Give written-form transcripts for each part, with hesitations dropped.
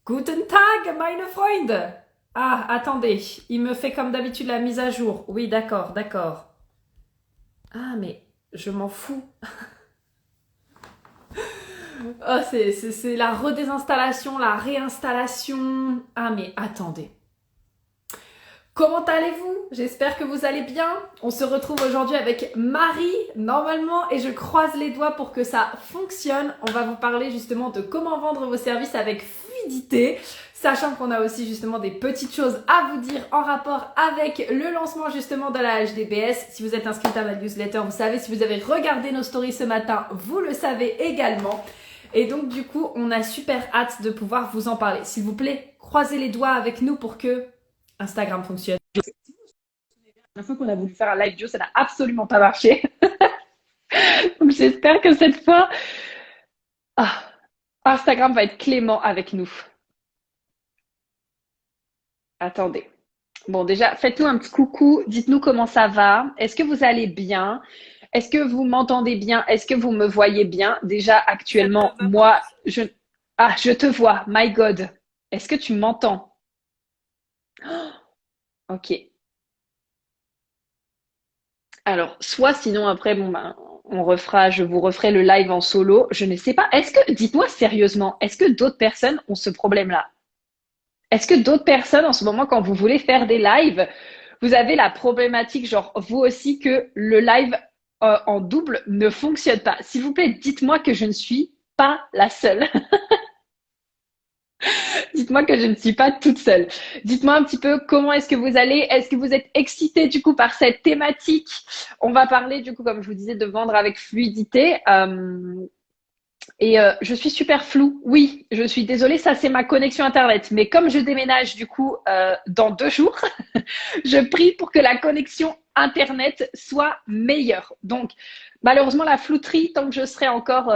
Guten Tag, meine Freunde. Ah, attendez, il me fait comme d'habitude la mise à jour. Oui, d'accord, d'accord. Ah, mais je m'en fous. Oh, c'est la redésinstallation, la réinstallation. Ah, mais attendez. Comment allez-vous? J'espère que vous allez bien. On se retrouve aujourd'hui avec Marie, normalement, et je croise les doigts pour que ça fonctionne. On va vous parler justement de comment vendre vos services avec fluidité, sachant qu'on a aussi justement des petites choses à vous dire en rapport avec le lancement justement de la HDBS. Si vous êtes inscrit à ma newsletter, vous savez. Si vous avez regardé nos stories ce matin, vous le savez également. Et donc du coup, on a super hâte de pouvoir vous en parler. S'il vous plaît, croisez les doigts avec nous pour que Instagram fonctionne. La fois qu'on a voulu faire un live duo, ça n'a absolument pas marché. Donc j'espère que cette fois, ah, Instagram va être clément avec nous. Attendez. Bon, déjà, faites-nous un petit coucou. Dites-nous comment ça va. Est-ce que vous allez bien? Est-ce que vous m'entendez bien? Est-ce que vous me voyez bien? Déjà, Ça ne actuellement, va pas moi, marcher. je te vois. My God. Est-ce que tu m'entends? Ok. Alors, soit sinon après, bon ben, je vous referai le live en solo. Je ne sais pas. Dites-moi sérieusement, est-ce que d'autres personnes ont ce problème-là? Est-ce que d'autres personnes en ce moment, quand vous voulez faire des lives, vous avez la problématique, genre vous aussi, que le live en double ne fonctionne pas? S'il vous plaît, dites-moi que je ne suis pas la seule. Dites-moi que je ne suis pas toute seule. Dites-moi un petit peu comment est-ce que vous allez. Est-ce que vous êtes excité du coup par cette thématique? On va parler du coup, comme je vous disais, de vendre avec fluidité. Je suis super floue. Oui, je suis désolée, ça c'est ma connexion internet. Mais comme je déménage du coup dans 2 jours, je prie pour que la connexion internet soit meilleure. Donc malheureusement la flouterie, tant que je serai encore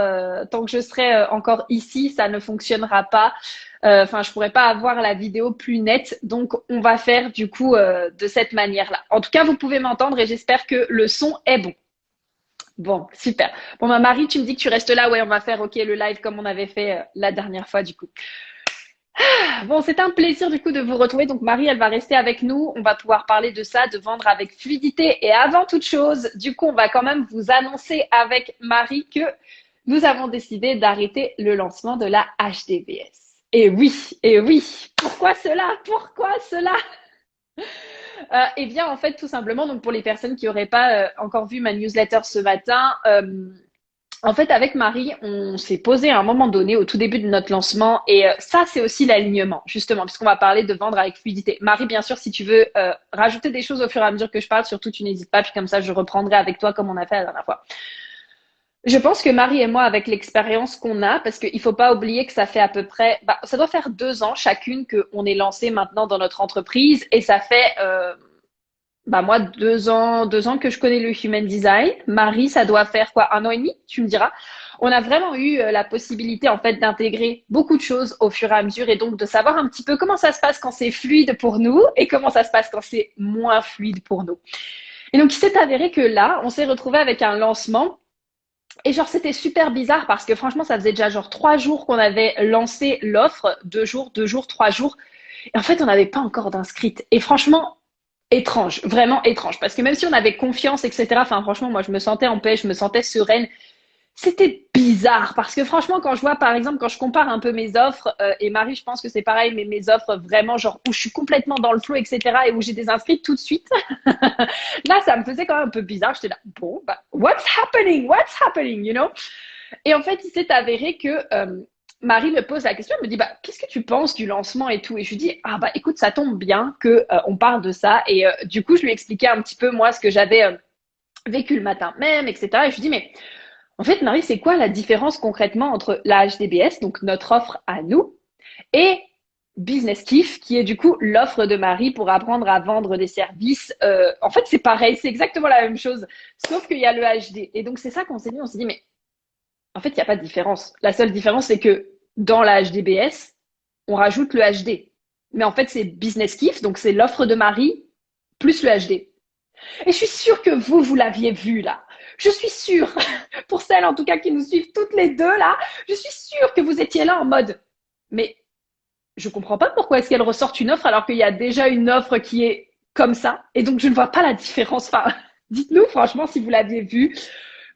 ici, ça ne fonctionnera pas. Enfin, je pourrais pas avoir la vidéo plus nette. Donc on va faire du coup de cette manière-là. En tout cas, vous pouvez m'entendre et j'espère que le son est bon. Bon, super. Bon, ma Marie, tu me dis que tu restes là. Ouais, on va faire OK le live comme on avait fait la dernière fois du coup. Bon, c'est un plaisir du coup de vous retrouver. Donc Marie, elle va rester avec nous. On va pouvoir parler de ça, de vendre avec fluidité. Et avant toute chose, du coup, on va quand même vous annoncer avec Marie que nous avons décidé d'arrêter le lancement de la HDBS. Et oui, pourquoi cela? Pourquoi cela? Eh bien, en fait, tout simplement, donc pour les personnes qui n'auraient pas encore vu ma newsletter ce matin, en fait, avec Marie, on s'est posé à un moment donné, au tout début de notre lancement, et ça, c'est aussi l'alignement, justement, puisqu'on va parler de vendre avec fluidité. Marie, bien sûr, si tu veux rajouter des choses au fur et à mesure que je parle, surtout tu n'hésites pas, puis comme ça, je reprendrai avec toi comme on a fait la dernière fois. Je pense que Marie et moi, avec l'expérience qu'on a, parce qu'il ne faut pas oublier que ça fait à peu près, ça doit faire 2 ans chacune qu'on est lancé maintenant dans notre entreprise, et ça fait moi 2 ans que je connais le human design. Marie, ça doit faire quoi, 1 an et demi, tu me diras. On a vraiment eu la possibilité en fait d'intégrer beaucoup de choses au fur et à mesure et donc de savoir un petit peu comment ça se passe quand c'est fluide pour nous et comment ça se passe quand c'est moins fluide pour nous. Et donc il s'est avéré que là, on s'est retrouvé avec un lancement et genre c'était super bizarre parce que franchement ça faisait déjà genre 3 jours qu'on avait lancé l'offre, 2 jours, 2 jours, 3 jours. Et en fait on n'avait pas encore d'inscrites. Et franchement étrange, vraiment étrange. Parce que même si on avait confiance, etc., enfin, franchement, moi, je me sentais en paix, je me sentais sereine. C'était bizarre parce que franchement, quand je vois, par exemple, quand je compare un peu mes offres, et Marie, je pense que c'est pareil, mais mes offres vraiment, genre, où je suis complètement dans le flou, etc., et où j'ai des inscrits tout de suite, là, ça me faisait quand même un peu bizarre. J'étais là, bon, bah, what's happening? What's happening? You know? Et en fait, il s'est avéré que Marie me pose la question, elle me dit qu'est-ce que tu penses du lancement et tout. Et je lui dis écoute, ça tombe bien que on parle de ça. Et du coup, je lui expliquais un petit peu moi ce que j'avais vécu le matin même, etc. Et je lui dis mais en fait, Marie, c'est quoi la différence concrètement entre la HDBS, donc notre offre à nous, et Business Kiff, qui est du coup l'offre de Marie pour apprendre à vendre des services. En fait, c'est pareil, c'est exactement la même chose, sauf qu'il y a le HD. Et donc, c'est ça qu'on s'est dit. On s'est dit, mais en fait, il n'y a pas de différence. La seule différence, c'est que dans la HDBS, on rajoute le HD. Mais en fait, c'est Business Kiff, donc c'est l'offre de Marie plus le HD. Et je suis sûre que vous l'aviez vu là. Je suis sûre, pour celles en tout cas qui nous suivent toutes les deux là, je suis sûre que vous étiez là en mode, mais je comprends pas pourquoi est-ce qu'elle ressortent une offre alors qu'il y a déjà une offre qui est comme ça. Et donc, je ne vois pas la différence. Enfin, dites-nous franchement si vous l'aviez vu.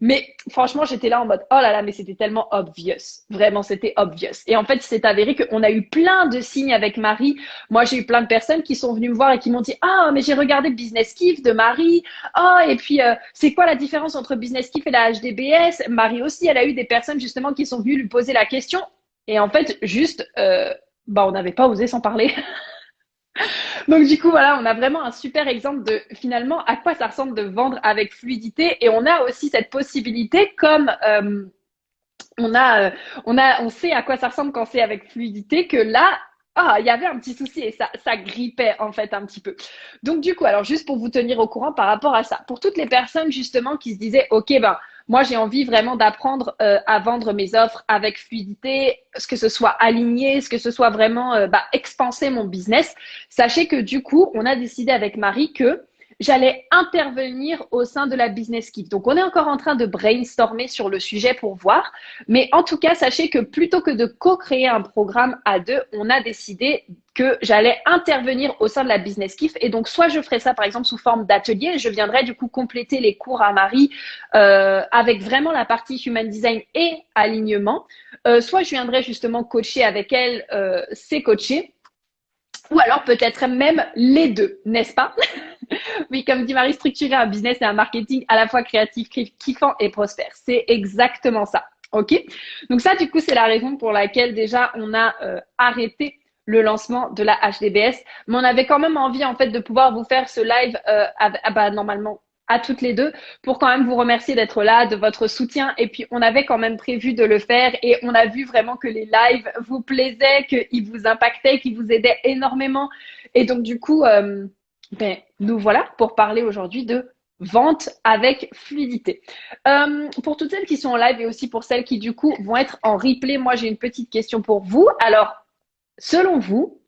Mais franchement, j'étais là en mode, oh là là, mais c'était tellement obvious. Vraiment, c'était obvious. Et en fait, il s'est avéré qu'on a eu plein de signes avec Marie. Moi, j'ai eu plein de personnes qui sont venues me voir et qui m'ont dit, ah, mais j'ai regardé Business Kiff de Marie. Ah, et puis, c'est quoi la différence entre Business Kiff et la HDBS? Marie aussi, elle a eu des personnes justement qui sont venues lui poser la question. Et en fait, juste, bah, on n'avait pas osé s'en parler. Donc du coup, voilà, on a vraiment un super exemple de finalement à quoi ça ressemble de vendre avec fluidité. Et on a aussi cette possibilité, comme on a, on sait à quoi ça ressemble quand c'est avec fluidité, que là, ah, il y avait un petit souci et ça grippait en fait un petit peu. Donc du coup, alors juste pour vous tenir au courant par rapport à ça, pour toutes les personnes justement qui se disaient, ok, ben moi j'ai envie vraiment d'apprendre à vendre mes offres avec fluidité, ce que ce soit aligné, ce que ce soit vraiment expanser mon business. Sachez que du coup, on a décidé avec Marie que j'allais intervenir au sein de la business kit. Donc, on est encore en train de brainstormer sur le sujet pour voir. Mais en tout cas, sachez que plutôt que de co-créer un programme à deux, on a décidé que j'allais intervenir au sein de la business kiff. Et donc, soit je ferai ça, par exemple, sous forme d'atelier. Je viendrai du coup compléter les cours à Marie avec vraiment la partie human design et alignement. Soit je viendrai justement coacher avec elle ses coachés. Ou alors peut-être même les deux, n'est-ce pas? Oui, comme dit Marie, structurer un business et un marketing à la fois créatif, kiffant et prospère. C'est exactement ça. OK? Donc ça, du coup, c'est la raison pour laquelle déjà on a arrêté le lancement de la HDBS. Mais on avait quand même envie, en fait, de pouvoir vous faire ce live normalement à toutes les deux pour quand même vous remercier d'être là, de votre soutien. Et puis, on avait quand même prévu de le faire et on a vu vraiment que les lives vous plaisaient, qu'ils vous impactaient, qu'ils vous aidaient énormément. Et donc, du coup, nous voilà pour parler aujourd'hui de vente avec fluidité. Pour toutes celles qui sont en live et aussi pour celles qui du coup vont être en replay, moi j'ai une petite question pour vous. Alors, selon vous,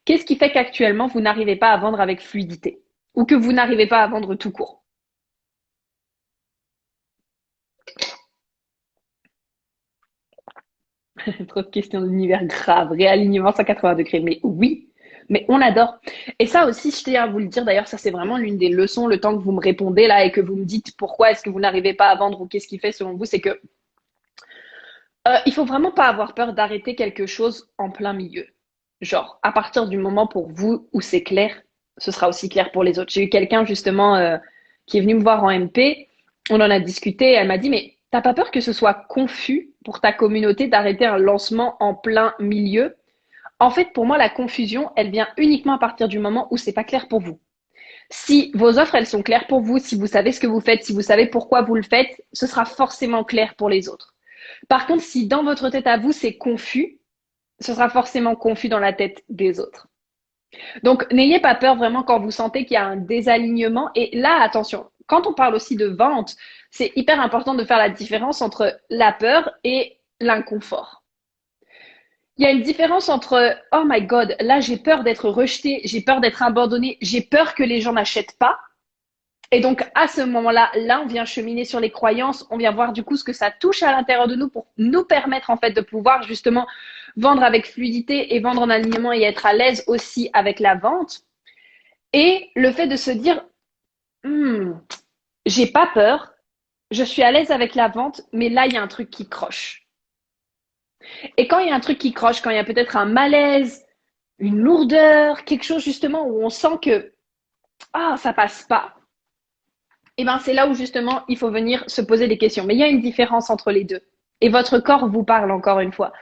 qu'est-ce qui fait qu'actuellement vous n'arrivez pas à vendre avec fluidité ou que vous n'arrivez pas à vendre tout court? Trop de questions d'univers grave, réalignement 180 degrés, mais oui, mais on adore. Et ça aussi, je tiens à vous le dire, d'ailleurs, ça c'est vraiment l'une des leçons, le temps que vous me répondez là et que vous me dites pourquoi est-ce que vous n'arrivez pas à vendre ou qu'est-ce qui fait selon vous, c'est que il faut vraiment pas avoir peur d'arrêter quelque chose en plein milieu. Genre, à partir du moment pour vous où c'est clair, ce sera aussi clair pour les autres. J'ai eu quelqu'un justement qui est venu me voir en MP, on en a discuté, elle m'a dit, mais t'as pas peur que ce soit confus pour ta communauté d'arrêter un lancement en plein milieu? En fait, pour moi, la confusion, elle vient uniquement à partir du moment où c'est pas clair pour vous. Si vos offres, elles sont claires pour vous, si vous savez ce que vous faites, si vous savez pourquoi vous le faites, ce sera forcément clair pour les autres. Par contre, si dans votre tête à vous, c'est confus, ce sera forcément confus dans la tête des autres. Donc, n'ayez pas peur vraiment quand vous sentez qu'il y a un désalignement. Et là, attention, quand on parle aussi de vente, c'est hyper important de faire la différence entre la peur et l'inconfort. Il y a une différence entre oh my god, là j'ai peur d'être rejeté, j'ai peur d'être abandonné, j'ai peur que les gens n'achètent pas. Et donc à ce moment-là, là on vient cheminer sur les croyances, on vient voir du coup ce que ça touche à l'intérieur de nous pour nous permettre en fait de pouvoir justement vendre avec fluidité et vendre en alignement et être à l'aise aussi avec la vente. Et le fait de se dire hmm, j'ai pas peur, je suis à l'aise avec la vente, mais là il y a un truc qui croche. Et quand il y a un truc qui croche, quand il y a peut-être un malaise, une lourdeur, quelque chose justement où on sent que ah ça passe pas, et ben c'est là où justement il faut venir se poser des questions. Mais il y a une différence entre les deux. Et votre corps vous parle encore une fois.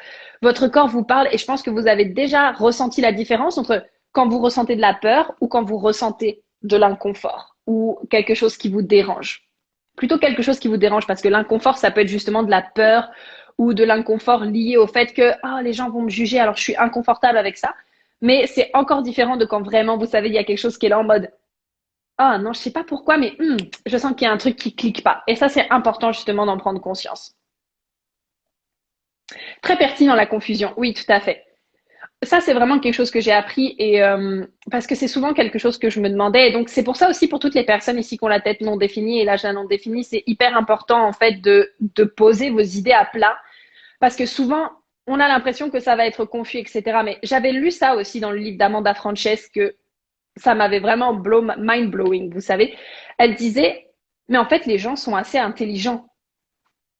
Votre corps vous parle et je pense que vous avez déjà ressenti la différence entre quand vous ressentez de la peur ou quand vous ressentez de l'inconfort ou quelque chose qui vous dérange. Plutôt quelque chose qui vous dérange parce que l'inconfort, ça peut être justement de la peur ou de l'inconfort lié au fait que oh, les gens vont me juger alors je suis inconfortable avec ça. Mais c'est encore différent de quand vraiment vous savez il y a quelque chose qui est là en mode ah non, je sais pas pourquoi, mais je sens qu'il y a un truc qui clique pas. Et ça, c'est important justement d'en prendre conscience. Très pertinent la confusion, oui, tout à fait. Ça, c'est vraiment quelque chose que j'ai appris et parce que c'est souvent quelque chose que je me demandais. Et donc, c'est pour ça aussi pour toutes les personnes ici qui ont la tête non définie et l'agenda non défini, c'est hyper important en fait de poser vos idées à plat parce que souvent, on a l'impression que ça va être confus, etc. Mais j'avais lu ça aussi dans le livre d'Amanda Frances, que ça m'avait vraiment mind-blowing, vous savez. Elle disait, mais en fait, les gens sont assez intelligents.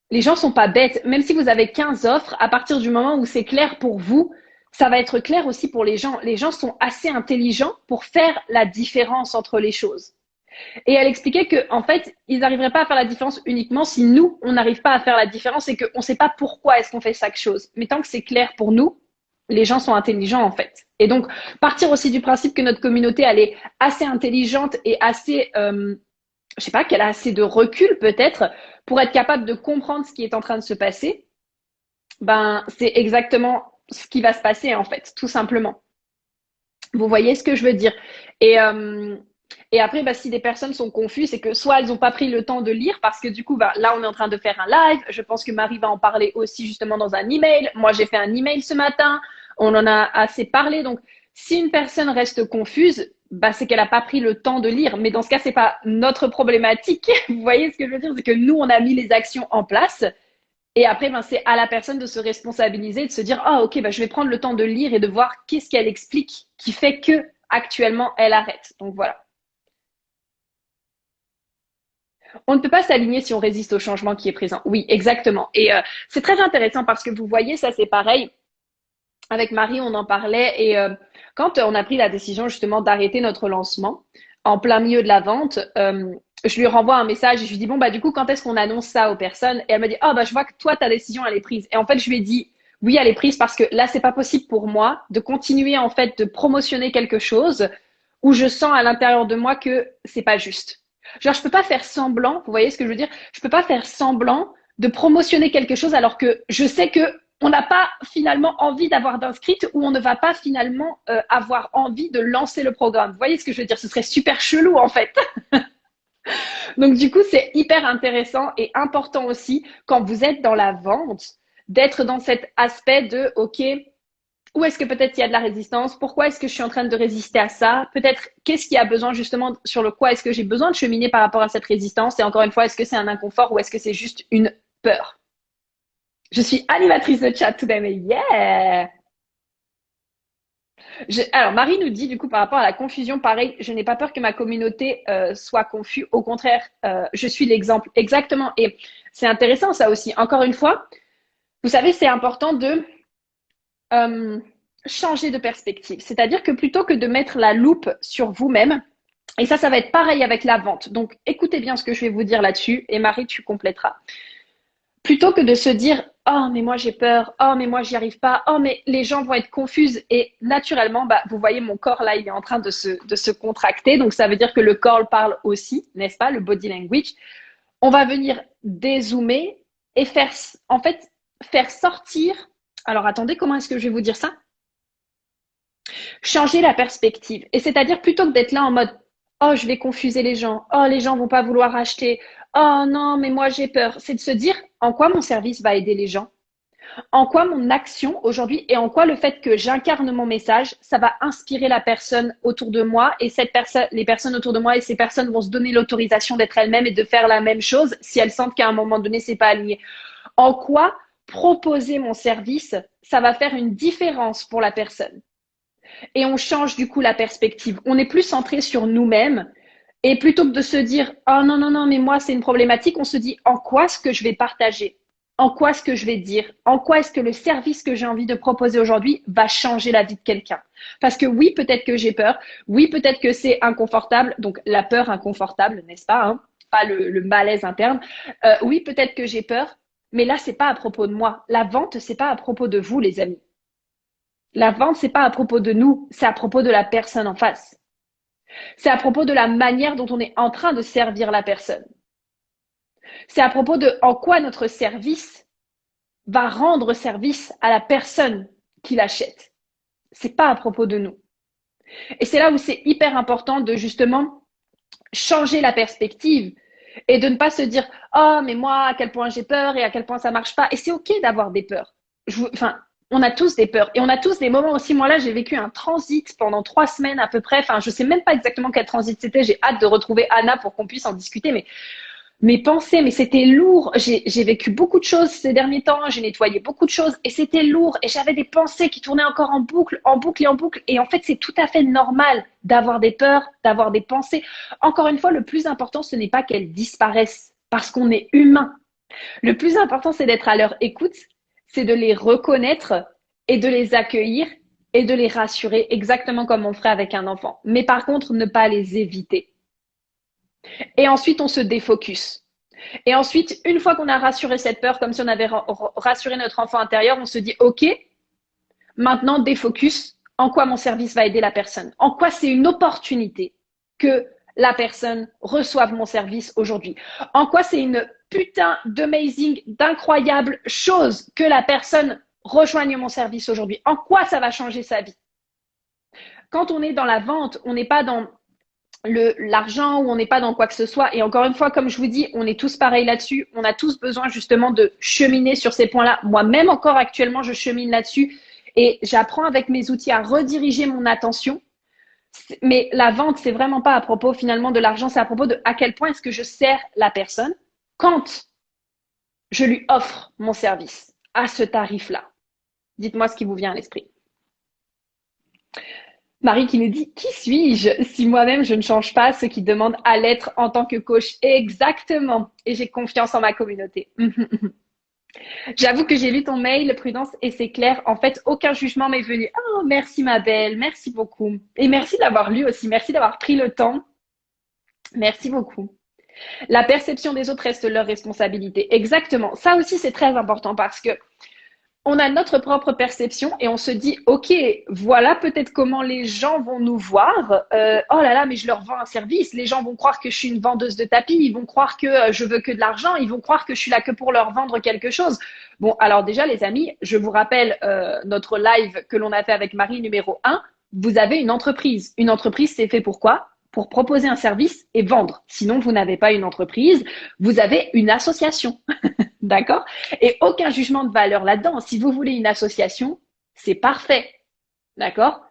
Les gens sont pas bêtes. Même si vous avez 15 offres, à partir du moment où c'est clair pour vous, ça va être clair aussi pour les gens. Les gens sont assez intelligents pour faire la différence entre les choses. Et elle expliquait que, en fait, ils n'arriveraient pas à faire la différence uniquement si nous, on n'arrive pas à faire la différence et qu'on ne sait pas pourquoi est-ce qu'on fait chaque chose. Mais tant que c'est clair pour nous, les gens sont intelligents, en fait. Et donc, partir aussi du principe que notre communauté, elle est assez intelligente et assez, je sais pas, qu'elle a assez de recul peut-être pour être capable de comprendre ce qui est en train de se passer, ben, c'est exactement ce qui va se passer, en fait, tout simplement. Vous voyez ce que je veux dire? Et, euh, et après, bah, si des personnes sont confuses, c'est que soit elles n'ont pas pris le temps de lire, parce que du coup, bah, là, on est en train de faire un live. Je pense que Marie va en parler aussi justement dans un email. Moi, j'ai fait un email ce matin. On en a assez parlé. Donc, si une personne reste confuse, bah, c'est qu'elle n'a pas pris le temps de lire. Mais dans ce cas, c'est pas notre problématique. Vous voyez ce que je veux dire? C'est que nous, on a mis les actions en place. Et après, ben, c'est à la personne de se responsabiliser, de se dire, ah, ok, ben, je vais prendre le temps de lire et de voir qu'est-ce qu'elle explique qui fait que actuellement elle arrête. Donc voilà. On ne peut pas s'aligner si on résiste au changement qui est présent. Oui, exactement. Et c'est très intéressant parce que vous voyez, ça c'est pareil. Avec Marie, on en parlait et quand on a pris la décision justement d'arrêter notre lancement en plein milieu de la vente, je lui renvoie un message et je lui dis bon bah du coup quand est-ce qu'on annonce ça aux personnes? Et elle me dit oh bah je vois que toi ta décision elle est prise. Et en fait je lui ai dit oui elle est prise parce que là c'est pas possible pour moi de continuer en fait de promotionner quelque chose où je sens à l'intérieur de moi que c'est pas juste. Genre je peux pas faire semblant, vous voyez ce que je veux dire? Je peux pas faire semblant de promotionner quelque chose alors que je sais que on n'a pas finalement envie d'avoir d'inscrites ou on ne va pas finalement avoir envie de lancer le programme. Vous voyez ce que je veux dire? Ce serait super chelou en fait. Donc du coup, c'est hyper intéressant et important aussi quand vous êtes dans la vente d'être dans cet aspect de OK, où est-ce que peut-être il y a de la résistance? Pourquoi est-ce que je suis en train de résister à ça? Peut-être qu'est-ce qui a besoin justement sur le quoi est-ce que j'ai besoin de cheminer par rapport à cette résistance? Et encore une fois, est-ce que c'est un inconfort ou est-ce que c'est juste une peur? Je suis animatrice de chat today, mais yeah! Alors, Marie nous dit, du coup, par rapport à la confusion, pareil, je n'ai pas peur que ma communauté soit confuse. Au contraire, je suis l'exemple. Exactement. Et c'est intéressant, ça aussi. Encore une fois, vous savez, c'est important de euh, changer de perspective. C'est-à-dire que plutôt que de mettre la loupe sur vous-même, et ça va être pareil avec la vente. Donc, écoutez bien ce que je vais vous dire là-dessus. Et Marie, tu compléteras. Plutôt que de se dire oh mais moi j'ai peur, oh mais moi j'y arrive pas, oh mais les gens vont être confuses et naturellement bah vous voyez mon corps là il est en train de se contracter donc ça veut dire que le corps parle aussi, n'est-ce pas, le body language. On va venir dézoomer et faire en fait faire sortir. Alors attendez, comment est-ce que je vais vous dire ça? Changer la perspective. Et c'est-à-dire plutôt que d'être là en mode oh je vais confuser les gens, oh les gens vont pas vouloir acheter, oh non mais moi j'ai peur, c'est de se dire en quoi mon service va aider les gens, en quoi mon action aujourd'hui et en quoi le fait que j'incarne mon message, ça va inspirer la personne autour de moi et cette personne, les personnes autour de moi et ces personnes vont se donner l'autorisation d'être elles-mêmes et de faire la même chose si elles sentent qu'à un moment donné c'est pas aligné. En quoi proposer mon service, ça va faire une différence pour la personne. Et on change du coup la perspective. On est plus centré sur nous-mêmes. Et plutôt que de se dire oh non, non, non, mais moi c'est une problématique, on se dit en quoi est-ce que je vais partager? En quoi est-ce que je vais dire? En quoi est-ce que le service que j'ai envie de proposer aujourd'hui va changer la vie de quelqu'un? Parce que oui, peut-être que j'ai peur. Oui, peut-être que c'est inconfortable. Donc la peur inconfortable, n'est-ce pas, hein? Pas le malaise interne. Oui, peut-être que j'ai peur. Mais là, c'est pas à propos de moi. La vente, c'est pas à propos de vous, les amis. La vente, c'est pas à propos de nous, c'est à propos de la personne en face. C'est à propos de la manière dont on est en train de servir la personne. C'est à propos de en quoi notre service va rendre service à la personne qui l'achète. C'est pas à propos de nous. Et c'est là où c'est hyper important de justement changer la perspective et de ne pas se dire oh mais moi à quel point j'ai peur et à quel point ça marche pas. Et c'est ok d'avoir des peurs. Enfin, on a tous des peurs et on a tous des moments aussi. Moi là, j'ai vécu un transit pendant 3 semaines à peu près. Enfin, je sais même pas exactement quel transit c'était. J'ai hâte de retrouver Anna pour qu'on puisse en discuter. Mais Mes pensées, mais c'était lourd. J'ai vécu beaucoup de choses ces derniers temps. J'ai nettoyé beaucoup de choses et c'était lourd. Et j'avais des pensées qui tournaient encore en boucle, en boucle et en boucle. Et en fait, c'est tout à fait normal d'avoir des peurs, d'avoir des pensées. Encore une fois, le plus important, ce n'est pas qu'elles disparaissent parce qu'on est humain. Le plus important, c'est d'être à leur écoute, c'est de les reconnaître et de les accueillir et de les rassurer exactement comme on ferait avec un enfant. Mais par contre, ne pas les éviter. Et ensuite, on se défocus. Et ensuite, une fois qu'on a rassuré cette peur, comme si on avait rassuré notre enfant intérieur, on se dit, OK, maintenant, défocus. En quoi mon service va aider la personne? En quoi c'est une opportunité que la personne reçoive mon service aujourd'hui? En quoi c'est une putain d'amazing, d'incroyable chose que la personne rejoigne mon service aujourd'hui? En quoi ça va changer sa vie? Quand on est dans la vente, on n'est pas dans l'argent ou on n'est pas dans quoi que ce soit. Et encore une fois, comme je vous dis, on est tous pareils là-dessus. On a tous besoin justement de cheminer sur ces points-là. Moi-même encore actuellement, je chemine là-dessus et j'apprends avec mes outils à rediriger mon attention. Mais la vente, c'est vraiment pas à propos finalement de l'argent, c'est à propos de à quel point est-ce que je sers la personne quand je lui offre mon service à ce tarif-là. Dites-moi ce qui vous vient à l'esprit. Marie qui nous dit, qui suis-je si moi-même je ne change pas ce qui demande à l'être en tant que coach? Exactement. Et j'ai confiance en ma communauté. J'avoue que j'ai lu ton mail, Prudence, et c'est clair. En fait, aucun jugement m'est venu. Oh, merci ma belle, merci beaucoup. Et merci d'avoir lu aussi, merci d'avoir pris le temps. Merci beaucoup. La perception des autres reste leur responsabilité. Exactement. Ça aussi, c'est très important parce que on a notre propre perception et on se dit, OK, voilà peut-être comment les gens vont nous voir. Oh là là, mais je leur vends un service. Les gens vont croire que je suis une vendeuse de tapis. Ils vont croire que je veux que de l'argent. Ils vont croire que je suis là que pour leur vendre quelque chose. Bon, alors déjà, les amis, je vous rappelle notre live que l'on a fait avec Marie numéro 1. Vous avez une entreprise. Une entreprise, c'est fait pour quoi? Pour proposer un service et vendre. Sinon, vous n'avez pas une entreprise, vous avez une association. D'accord? Et aucun jugement de valeur là-dedans. Si vous voulez une association, c'est parfait. D'accord?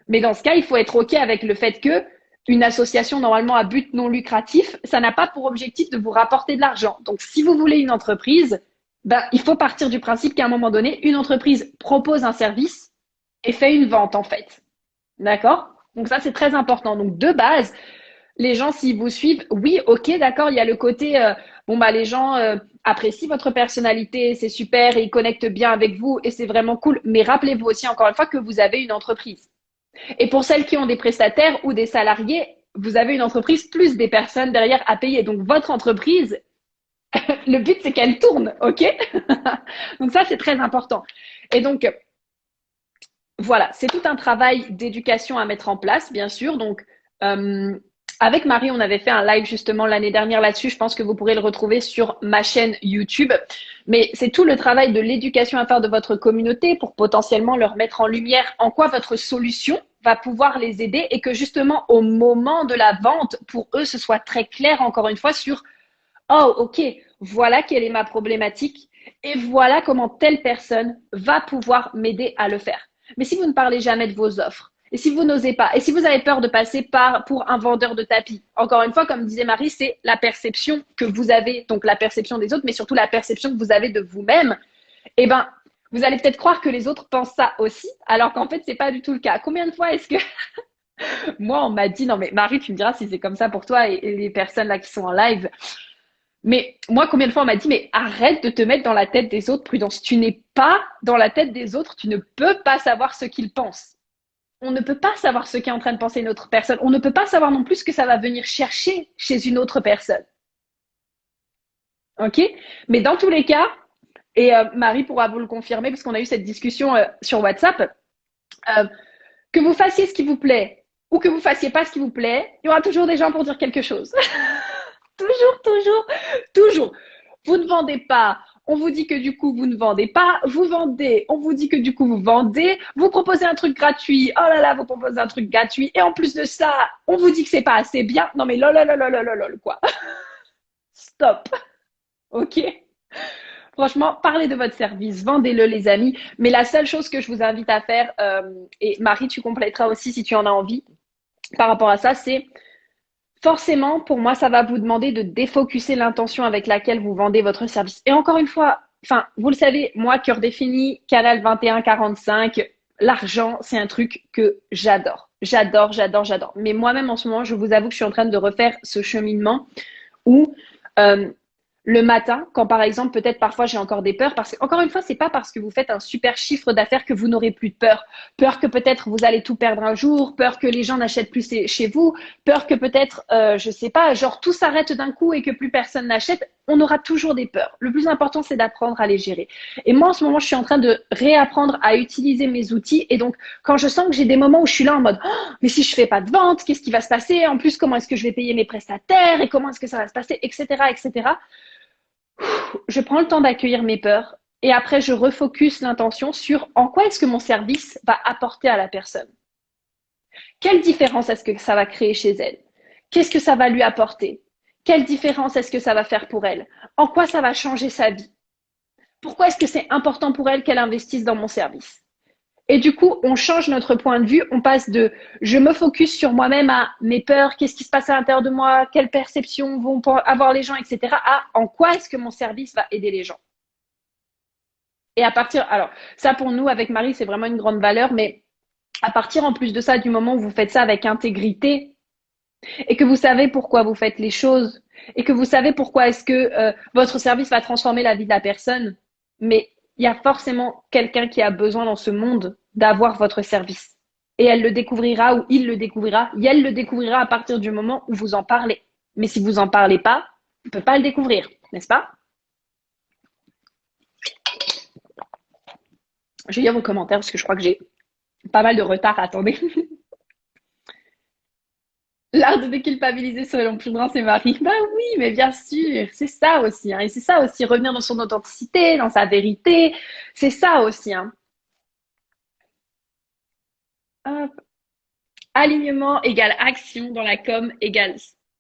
Mais dans ce cas, il faut être OK avec le fait que une association normalement à but non lucratif, ça n'a pas pour objectif de vous rapporter de l'argent. Donc, si vous voulez une entreprise, ben, il faut partir du principe qu'à un moment donné, une entreprise propose un service et fait une vente, en fait. D'accord? Donc, ça, c'est très important. Donc, de base, les gens, s'ils vous suivent, oui, ok, d'accord, il y a le côté, bon, bah, les gens apprécient votre personnalité, c'est super, et ils connectent bien avec vous, et c'est vraiment cool. Mais rappelez-vous aussi, encore une fois, que vous avez une entreprise. Et pour celles qui ont des prestataires ou des salariés, vous avez une entreprise plus des personnes derrière à payer. Donc, votre entreprise, le but, c'est qu'elle tourne, ok? Donc, ça, c'est très important. Et donc, voilà, c'est tout un travail d'éducation à mettre en place, bien sûr. Donc, avec Marie, on avait fait un live justement l'année dernière là-dessus. Je pense que vous pourrez le retrouver sur ma chaîne YouTube. Mais c'est tout le travail de l'éducation à faire de votre communauté pour potentiellement leur mettre en lumière en quoi votre solution va pouvoir les aider et que justement au moment de la vente, pour eux, ce soit très clair encore une fois sur oh, ok, voilà quelle est ma problématique et voilà comment telle personne va pouvoir m'aider à le faire. Mais si vous ne parlez jamais de vos offres, et si vous n'osez pas, et si vous avez peur de passer pour un vendeur de tapis, encore une fois, comme disait Marie, c'est la perception que vous avez, donc la perception des autres, mais surtout la perception que vous avez de vous-même. Eh ben, vous allez peut-être croire que les autres pensent ça aussi, alors qu'en fait, c'est pas du tout le cas. Combien de fois est-ce que moi, on m'a dit, non mais Marie, tu me diras si c'est comme ça pour toi et les personnes là qui sont en live, mais moi, combien de fois on m'a dit, mais arrête de te mettre dans la tête des autres, Prudence. Tu n'es pas dans la tête des autres, tu ne peux pas savoir ce qu'ils pensent. On ne peut pas savoir ce qu'est en train de penser une autre personne. On ne peut pas savoir non plus ce que ça va venir chercher chez une autre personne. OK? Mais dans tous les cas, et Marie pourra vous le confirmer, parce qu'on a eu cette discussion sur WhatsApp, euh, que vous fassiez ce qui vous plaît ou que vous fassiez pas ce qui vous plaît, il y aura toujours des gens pour dire quelque chose. Toujours, toujours, toujours. Vous ne vendez pas. On vous dit que du coup, vous ne vendez pas. Vous vendez. On vous dit que du coup, vous vendez. Vous proposez un truc gratuit. Oh là là, vous proposez un truc gratuit. Et en plus de ça, on vous dit que c'est pas assez bien. Non mais lol, lol, lol, lol, lol, lol, quoi. Stop. OK? Franchement, parlez de votre service, vendez-le, les amis. Mais la seule chose que je vous invite à faire, et Marie, tu compléteras aussi si tu en as envie par rapport à ça, c'est Forcément, pour moi, ça va vous demander de défocuser l'intention avec laquelle vous vendez votre service. Et encore une fois, enfin, vous le savez, moi, cœur défini, canal 2145, l'argent, c'est un truc que j'adore. J'adore, j'adore, j'adore. Mais moi-même, en ce moment, je vous avoue que je suis en train de refaire ce cheminement où euh, le matin, quand par exemple, peut-être parfois j'ai encore des peurs, parce que encore une fois, c'est pas parce que vous faites un super chiffre d'affaires que vous n'aurez plus de peur. Peur que peut-être vous allez tout perdre un jour, peur que les gens n'achètent plus chez vous, peur que peut-être, je sais pas, genre tout s'arrête d'un coup et que plus personne n'achète. On aura toujours des peurs. Le plus important, c'est d'apprendre à les gérer. Et moi, en ce moment, je suis en train de réapprendre à utiliser mes outils. Et donc, quand je sens que j'ai des moments où je suis là en mode, oh, mais si je fais pas de vente, qu'est-ce qui va se passer? En plus, comment est-ce que je vais payer mes prestataires et comment est-ce que ça va se passer, etc., etc. Je prends le temps d'accueillir mes peurs et après je refocus l'intention sur en quoi est-ce que mon service va apporter à la personne. Quelle différence est-ce que ça va créer chez elle? Qu'est-ce que ça va lui apporter? Quelle différence est-ce que ça va faire pour elle? En quoi ça va changer sa vie? Pourquoi est-ce que c'est important pour elle qu'elle investisse dans mon service? Et du coup, on change notre point de vue, on passe de je me focus sur moi-même à mes peurs, qu'est-ce qui se passe à l'intérieur de moi, quelles perceptions vont avoir les gens, etc. à en quoi est-ce que mon service va aider les gens. Et à partir, alors ça pour nous avec Marie, c'est vraiment une grande valeur, mais à partir en plus de ça, du moment où vous faites ça avec intégrité et que vous savez pourquoi vous faites les choses et que vous savez pourquoi est-ce que votre service va transformer la vie de la personne, mais il y a forcément quelqu'un qui a besoin dans ce monde d'avoir votre service. Et elle le découvrira ou il le découvrira, et elle le découvrira à partir du moment où vous en parlez. Mais si vous en parlez pas, on ne peut pas le découvrir, n'est-ce pas? Je vais lire vos commentaires parce que je crois que j'ai pas mal de retard. Attendez. L'art de déculpabiliser selon plus grand, c'est Marie. Bah oui, mais bien sûr, c'est ça aussi. Hein. Et c'est ça aussi, revenir dans son authenticité, dans sa vérité. C'est ça aussi. Hein. Hop. Alignement égale action dans la com égale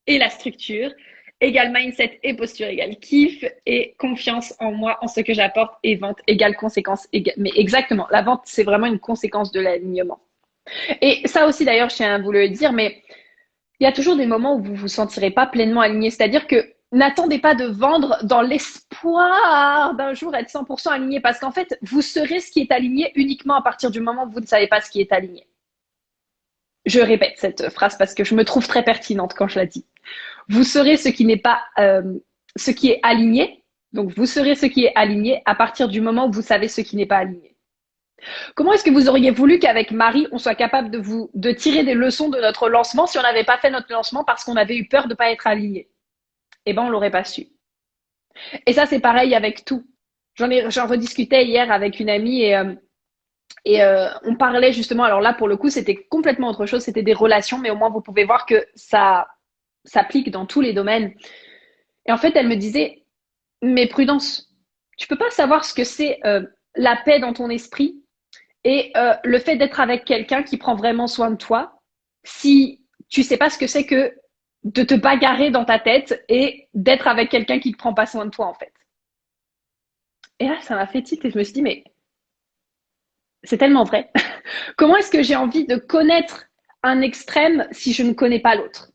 et la structure, égale mindset et posture égale kiff et confiance en moi, en ce que j'apporte et vente égale conséquence. Mais exactement, la vente, c'est vraiment une conséquence de l'alignement. Et ça aussi, d'ailleurs, je tiens à vous le dire, mais il y a toujours des moments où vous vous sentirez pas pleinement aligné. C'est-à-dire que n'attendez pas de vendre dans l'espoir d'un jour être 100% aligné parce qu'en fait, vous serez ce qui est aligné uniquement à partir du moment où vous ne savez pas ce qui est aligné. Je répète cette phrase parce que je me trouve très pertinente quand je la dis. Vous serez ce qui n'est pas ce qui est aligné. Donc, vous serez ce qui est aligné à partir du moment où vous savez ce qui n'est pas aligné. Comment est-ce que vous auriez voulu qu'avec Marie, on soit capable de tirer des leçons de notre lancement si on n'avait pas fait notre lancement parce qu'on avait eu peur de ne pas être aligné? Eh ben, on l'aurait pas su. Et ça, c'est pareil avec tout. J'en rediscutais hier avec une amie et on parlait justement, alors là, pour le coup, c'était complètement autre chose, c'était des relations, mais au moins, vous pouvez voir que ça s'applique dans tous les domaines. Et en fait, elle me disait, mais Prudence, tu peux pas savoir ce que c'est la paix dans ton esprit et le fait d'être avec quelqu'un qui prend vraiment soin de toi, si tu sais pas ce que c'est que de te bagarrer dans ta tête et d'être avec quelqu'un qui ne prend pas soin de toi, en fait. Et là, ça m'a fait tilt et je me suis dit, mais c'est tellement vrai. Comment est-ce que j'ai envie de connaître un extrême si je ne connais pas l'autre?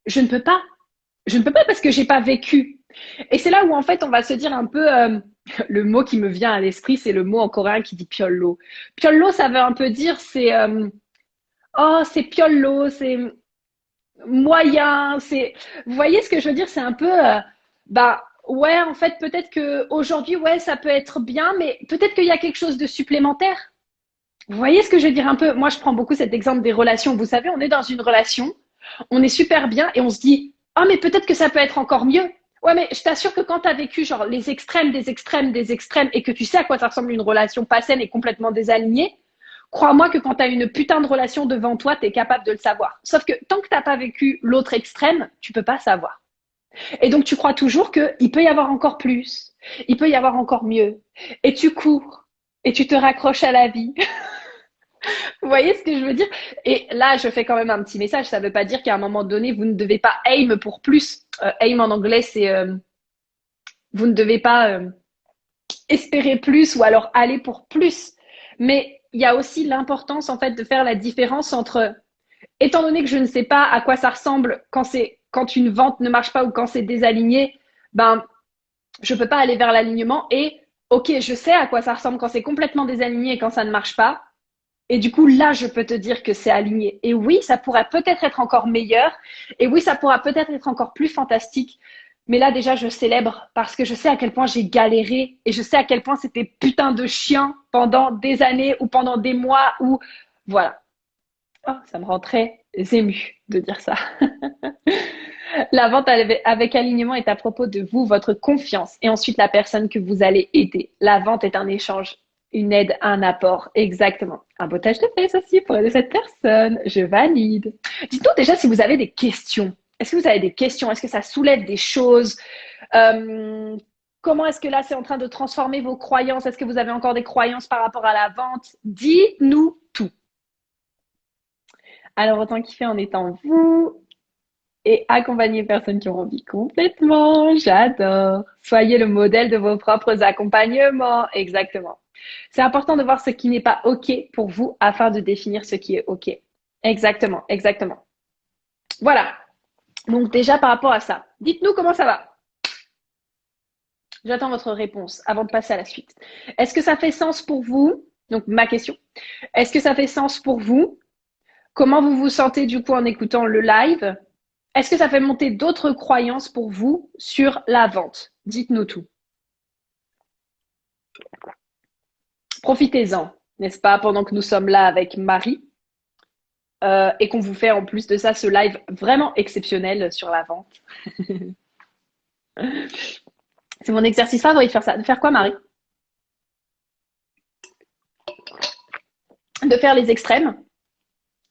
Je ne peux pas. Je ne peux pas parce que j'ai pas vécu. Et c'est là où en fait on va se dire un peu le mot qui me vient à l'esprit, c'est le mot en coréen qui dit piollo. Piollo, ça veut un peu dire c'est oh c'est piollo, c'est moyen, c'est vous voyez ce que je veux dire, c'est un peu bah ouais en fait peut-être que aujourd'hui ouais ça peut être bien, mais peut-être qu'il y a quelque chose de supplémentaire. Vous voyez ce que je veux dire un peu? Moi je prends beaucoup cet exemple des relations. Vous savez, on est dans une relation, on est super bien et on se dit ah mais peut-être que ça peut être encore mieux. Ouais mais je t'assure que quand tu as vécu genre les extrêmes des extrêmes des extrêmes et que tu sais à quoi ça ressemble une relation pas saine et complètement désalignée, crois-moi que quand tu as une putain de relation devant toi, tu es capable de le savoir. Sauf que tant que tu n'as pas vécu l'autre extrême, tu peux pas savoir. Et donc tu crois toujours qu'il peut y avoir encore plus, il peut y avoir encore mieux. Et tu cours et tu te raccroches à la vie. Vous voyez ce que je veux dire? Et là, je fais quand même un petit message. Ça ne veut pas dire qu'à un moment donné, vous ne devez pas aim pour plus. Aim en anglais, c'est vous ne devez pas espérer plus ou alors aller pour plus. Mais il y a aussi l'importance en fait de faire la différence entre Étant donné que je ne sais pas à quoi ça ressemble quand une vente ne marche pas ou quand c'est désaligné, ben je peux pas aller vers l'alignement et ok, je sais à quoi ça ressemble quand c'est complètement désaligné et quand ça ne marche pas. Et du coup, là, je peux te dire que c'est aligné. Et oui, ça pourrait peut-être être encore meilleur. Et oui, ça pourra peut-être être encore plus fantastique. Mais là, déjà, je célèbre parce que je sais à quel point j'ai galéré et je sais à quel point c'était putain de chiant pendant des années ou pendant des mois ou voilà. Oh, ça me rend très émue de dire ça. La vente avec alignement est à propos de vous, votre confiance et ensuite la personne que vous allez aider. La vente est un échange, une aide, un apport. Exactement. Un bottage de fesses aussi pour aider cette personne. Je valide. Dites-nous déjà si vous avez des questions. Est-ce que vous avez des questions? Est-ce que ça soulève des choses? Euh, Comment est-ce que là, c'est en train de transformer vos croyances? Est-ce que vous avez encore des croyances par rapport à la vente? Dites-nous tout. Alors, autant kiffer en étant vous et accompagner les personnes qui ont envie complètement. J'adore. Soyez le modèle de vos propres accompagnements. Exactement. C'est important de voir ce qui n'est pas OK pour vous afin de définir ce qui est OK. Exactement, exactement. Voilà. Donc déjà par rapport à ça, dites-nous comment ça va. J'attends votre réponse avant de passer à la suite. Est-ce que ça fait sens pour vous? Donc ma question. Est-ce que ça fait sens pour vous? Comment vous vous sentez du coup en écoutant le live? Est-ce que ça fait monter d'autres croyances pour vous sur la vente? Dites-nous tout. Profitez-en, n'est-ce pas, pendant que nous sommes là avec Marie et qu'on vous fait en plus de ça ce live vraiment exceptionnel sur la vente. C'est mon exercice favori de faire ça. De faire quoi, Marie? De faire les extrêmes.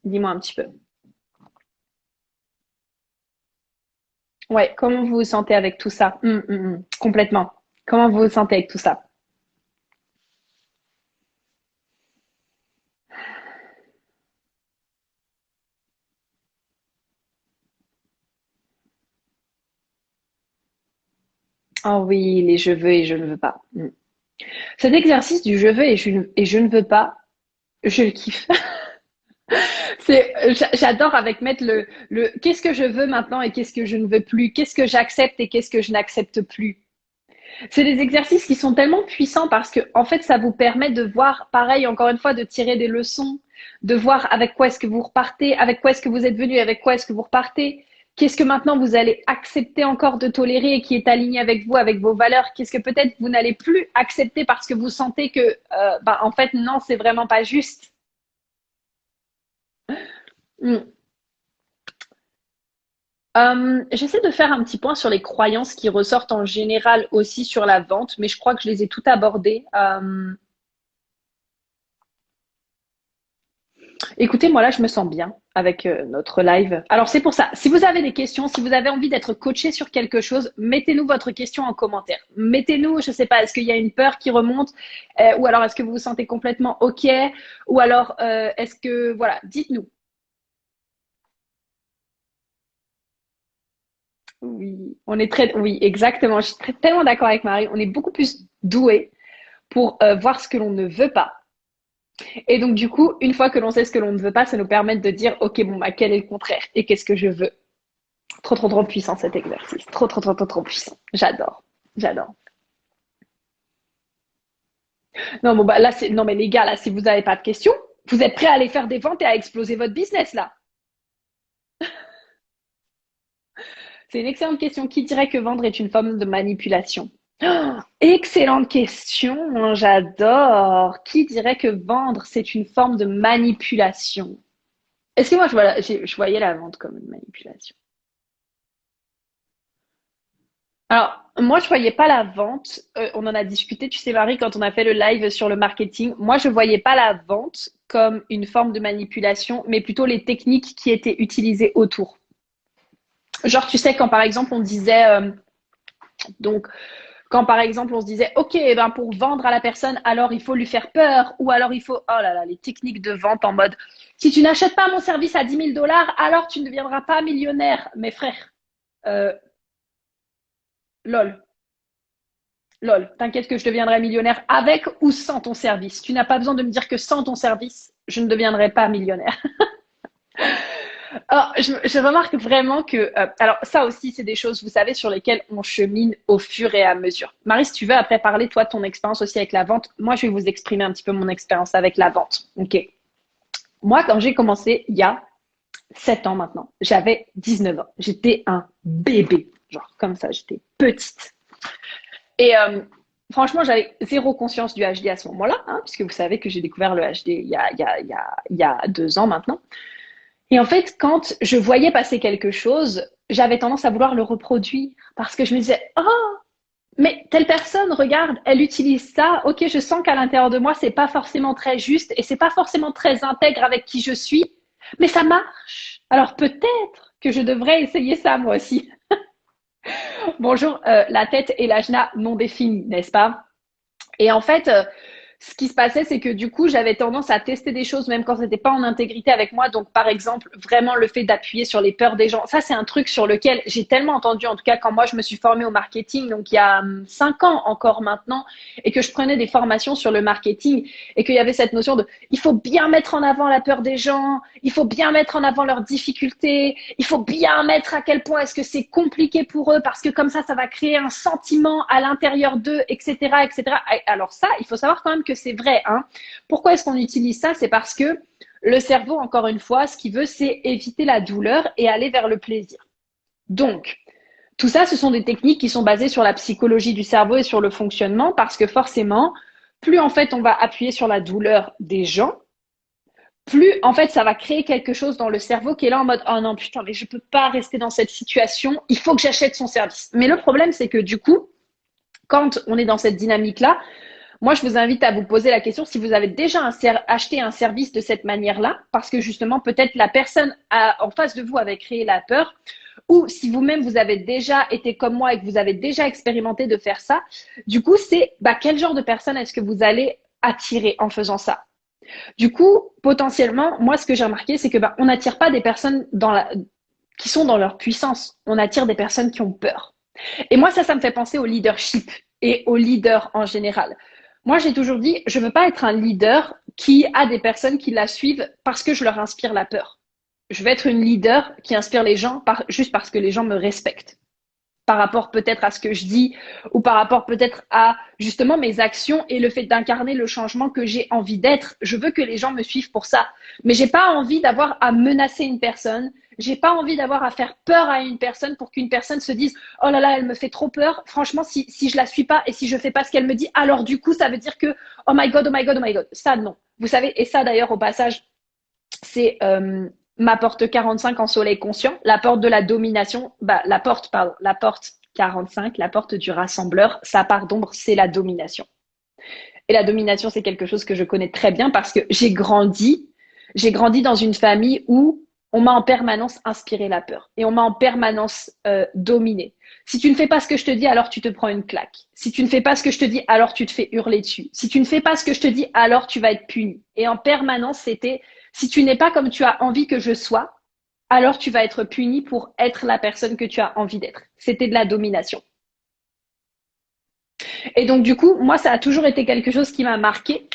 Dis-moi un petit peu. Ouais, comment vous vous sentez avec tout ça? Complètement. Comment vous vous sentez avec tout ça? Oh oui, les je veux et je ne veux pas. Cet exercice du je veux et je ne veux pas, je le kiffe. J'adore avec mettre le qu'est-ce que je veux maintenant et qu'est-ce que je ne veux plus, qu'est-ce que j'accepte et qu'est-ce que je n'accepte plus. C'est des exercices qui sont tellement puissants parce que, en fait, ça vous permet de voir, pareil, encore une fois, de tirer des leçons, de voir avec quoi est-ce que vous repartez, avec quoi est-ce que vous êtes venu, avec quoi est-ce que vous repartez. Qu'est-ce que maintenant vous allez accepter encore de tolérer et qui est aligné avec vous, avec vos valeurs? Qu'est-ce que peut-être vous n'allez plus accepter parce que vous sentez que, en fait, non, c'est vraiment pas juste. Mm. J'essaie de faire un petit point sur les croyances qui ressortent en général aussi sur la vente, mais je crois que je les ai toutes abordées. Écoutez, moi là, je me sens bien avec notre live. Alors c'est pour ça, si vous avez des questions, si vous avez envie d'être coaché sur quelque chose, mettez-nous votre question en commentaire. Mettez-nous, je sais pas, est-ce qu'il y a une peur qui remonte, ou alors est-ce que vous vous sentez complètement OK, ou alors est-ce que, voilà, dites-nous. Oui, on est très, oui, exactement. Je suis tellement d'accord avec Marie. On est beaucoup plus doué pour voir ce que l'on ne veut pas. Et donc, du coup, une fois que l'on sait ce que l'on ne veut pas, ça nous permet de dire, OK, bon, bah, quel est le contraire et qu'est-ce que je veux? Trop, trop, trop puissant cet exercice. Trop, trop, trop, trop, trop puissant. J'adore. J'adore. Non, bon, bah, là, c'est, non, mais les gars, là, si vous n'avez pas de questions, vous êtes prêts à aller faire des ventes et à exploser votre business, là? C'est une excellente question. Qui dirait que vendre est une forme de manipulation? Oh, excellente question, j'adore. Qui dirait que vendre, c'est une forme de manipulation? Est-ce que moi, je voyais la vente comme une manipulation? Alors, moi, je voyais pas la vente. On en a discuté, tu sais, Marie, quand on a fait le live sur le marketing. Moi, je voyais pas la vente comme une forme de manipulation, mais plutôt les techniques qui étaient utilisées autour. Genre, tu sais, quand par exemple, on disait, donc, quand par exemple, on se disait, OK, eh ben, pour vendre à la personne, alors il faut lui faire peur, ou alors il faut, oh là là, les techniques de vente en mode, si tu n'achètes pas mon service à 10 000 $, alors tu ne deviendras pas millionnaire. Mes frères, euh, lol. Lol, t'inquiète que je deviendrai millionnaire avec ou sans ton service. Tu n'as pas besoin de me dire que sans ton service, je ne deviendrai pas millionnaire. Alors, je remarque vraiment que, alors ça aussi, c'est des choses, vous savez, sur lesquelles on chemine au fur et à mesure. Marie, si tu veux, après parler, toi, de ton expérience aussi avec la vente, moi, je vais vous exprimer un petit peu mon expérience avec la vente. OK. Moi, quand j'ai commencé, il y a 7 ans maintenant, j'avais 19 ans. J'étais un bébé, genre comme ça, j'étais petite. Et franchement, j'avais zéro conscience du HD à ce moment-là, hein, puisque vous savez que j'ai découvert le HD il y a 2 ans maintenant. Et en fait, quand je voyais passer quelque chose, j'avais tendance à vouloir le reproduire parce que je me disais, oh, mais telle personne, regarde, elle utilise ça. Ok, je sens qu'à l'intérieur de moi, c'est pas forcément très juste et c'est pas forcément très intègre avec qui je suis, mais ça marche. Alors peut-être que je devrais essayer ça moi aussi. Bonjour, la tête et l'ajna non définis, n'est-ce pas? Et en fait, ce qui se passait, c'est que du coup, j'avais tendance à tester des choses même quand c'était pas en intégrité avec moi. Donc, par exemple, vraiment le fait d'appuyer sur les peurs des gens. Ça, c'est un truc sur lequel j'ai tellement entendu, en tout cas, quand moi, je me suis formée au marketing, donc il y a 5 ans encore maintenant, et que je prenais des formations sur le marketing, et qu'il y avait cette notion de, il faut bien mettre en avant la peur des gens, il faut bien mettre en avant leurs difficultés, il faut bien mettre à quel point est-ce que c'est compliqué pour eux, parce que comme ça va créer un sentiment à l'intérieur d'eux, etc., etc. Alors ça, il faut savoir quand même que c'est vrai. Hein. Pourquoi est-ce qu'on utilise ça? C'est parce que le cerveau, encore une fois, ce qu'il veut, c'est éviter la douleur et aller vers le plaisir. Donc, tout ça, ce sont des techniques qui sont basées sur la psychologie du cerveau et sur le fonctionnement, parce que forcément, plus en fait on va appuyer sur la douleur des gens, plus en fait ça va créer quelque chose dans le cerveau qui est là en mode oh non putain mais je peux pas rester dans cette situation, il faut que j'achète son service. Mais le problème c'est que du coup, quand on est dans cette dynamique là, moi, je vous invite à vous poser la question si vous avez déjà acheté un service de cette manière-là, parce que justement, peut-être la personne en face de vous avait créé la peur, ou si vous-même, vous avez déjà été comme moi et que vous avez déjà expérimenté de faire ça, du coup, c'est quel genre de personne est-ce que vous allez attirer en faisant ça? Du coup, potentiellement, moi, ce que j'ai remarqué, c'est que on n'attire pas des personnes qui sont dans leur puissance, on attire des personnes qui ont peur. Et moi, ça me fait penser au leadership et aux leaders en général. Moi, j'ai toujours dit, je ne veux pas être un leader qui a des personnes qui la suivent parce que je leur inspire la peur. Je veux être une leader qui inspire les gens juste parce que les gens me respectent. Par rapport peut-être à ce que je dis ou par rapport peut-être à justement mes actions et le fait d'incarner le changement que j'ai envie d'être. Je veux que les gens me suivent pour ça. Mais j'ai pas envie d'avoir à menacer une personne. J'ai pas envie d'avoir à faire peur à une personne pour qu'une personne se dise oh là là elle me fait trop peur. Franchement si je la suis pas et si je fais pas ce qu'elle me dit alors du coup ça veut dire que oh my god oh my god oh my god ça non. Vous savez et ça d'ailleurs au passage c'est ma porte 45 en soleil conscient, la porte de la domination, la porte 45, la porte du rassembleur, sa part d'ombre, c'est la domination. Et la domination, c'est quelque chose que je connais très bien parce que j'ai grandi dans une famille où on m'a en permanence inspiré la peur et on m'a en permanence dominé. Si tu ne fais pas ce que je te dis, alors tu te prends une claque. Si tu ne fais pas ce que je te dis, alors tu te fais hurler dessus. Si tu ne fais pas ce que je te dis, alors tu vas être puni. Et en permanence, c'était si tu n'es pas comme tu as envie que je sois, alors tu vas être puni pour être la personne que tu as envie d'être. C'était de la domination. Et donc, du coup, moi, ça a toujours été quelque chose qui m'a marqué.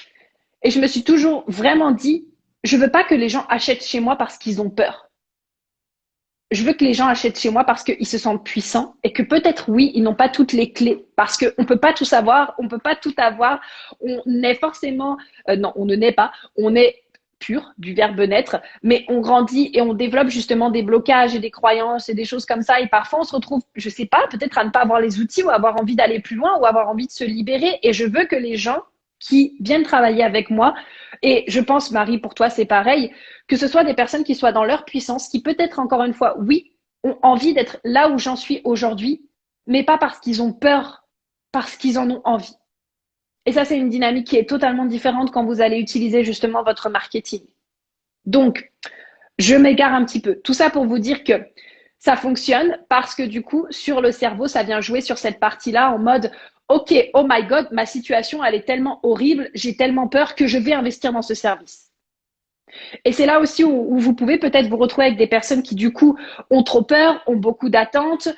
Et je me suis toujours vraiment dit, je veux pas que les gens achètent chez moi parce qu'ils ont peur. Je veux que les gens achètent chez moi parce qu'ils se sentent puissants et que peut-être, oui, ils n'ont pas toutes les clés parce qu'on ne peut pas tout savoir, on ne peut pas tout avoir. On est forcément, non, on ne naît pas, on est pur du verbe naître, mais on grandit et on développe justement des blocages et des croyances et des choses comme ça. Et parfois, on se retrouve, je sais pas, peut-être à ne pas avoir les outils ou avoir envie d'aller plus loin ou avoir envie de se libérer. Et je veux que les gens qui viennent travailler avec moi, et je pense, Marie, pour toi, c'est pareil, que ce soit des personnes qui soient dans leur puissance, qui peut-être encore une fois, oui, ont envie d'être là où j'en suis aujourd'hui, mais pas parce qu'ils ont peur, parce qu'ils en ont envie. Et ça, c'est une dynamique qui est totalement différente quand vous allez utiliser justement votre marketing. Donc, je m'égare un petit peu. Tout ça pour vous dire que ça fonctionne parce que du coup, sur le cerveau, ça vient jouer sur cette partie-là en mode OK, oh my God, ma situation, elle est tellement horrible, j'ai tellement peur que je vais investir dans ce service. Et c'est là aussi où vous pouvez peut-être vous retrouver avec des personnes qui, du coup, ont trop peur, ont beaucoup d'attentes,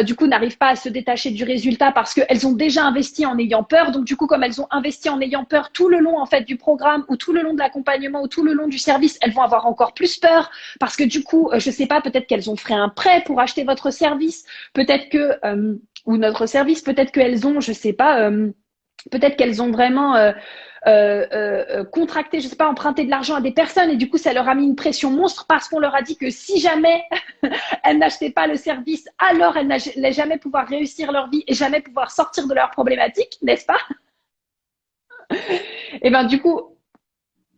du coup, n'arrivent pas à se détacher du résultat parce qu'elles ont déjà investi en ayant peur. Donc, du coup, comme elles ont investi en ayant peur tout le long, en fait, du programme ou tout le long de l'accompagnement ou tout le long du service, elles vont avoir encore plus peur parce que, du coup, je sais pas, peut-être qu'elles ont fait un prêt pour acheter votre service, peut-être que, ou notre service, peut-être qu'elles ont, je sais pas, peut-être qu'elles ont vraiment contracté, je sais pas, emprunté de l'argent à des personnes et du coup, ça leur a mis une pression monstre parce qu'on leur a dit que si jamais elles n'achetaient pas le service, alors elles n'allaient jamais pouvoir réussir leur vie et jamais pouvoir sortir de leurs problématiques, n'est-ce pas? Et ben du coup,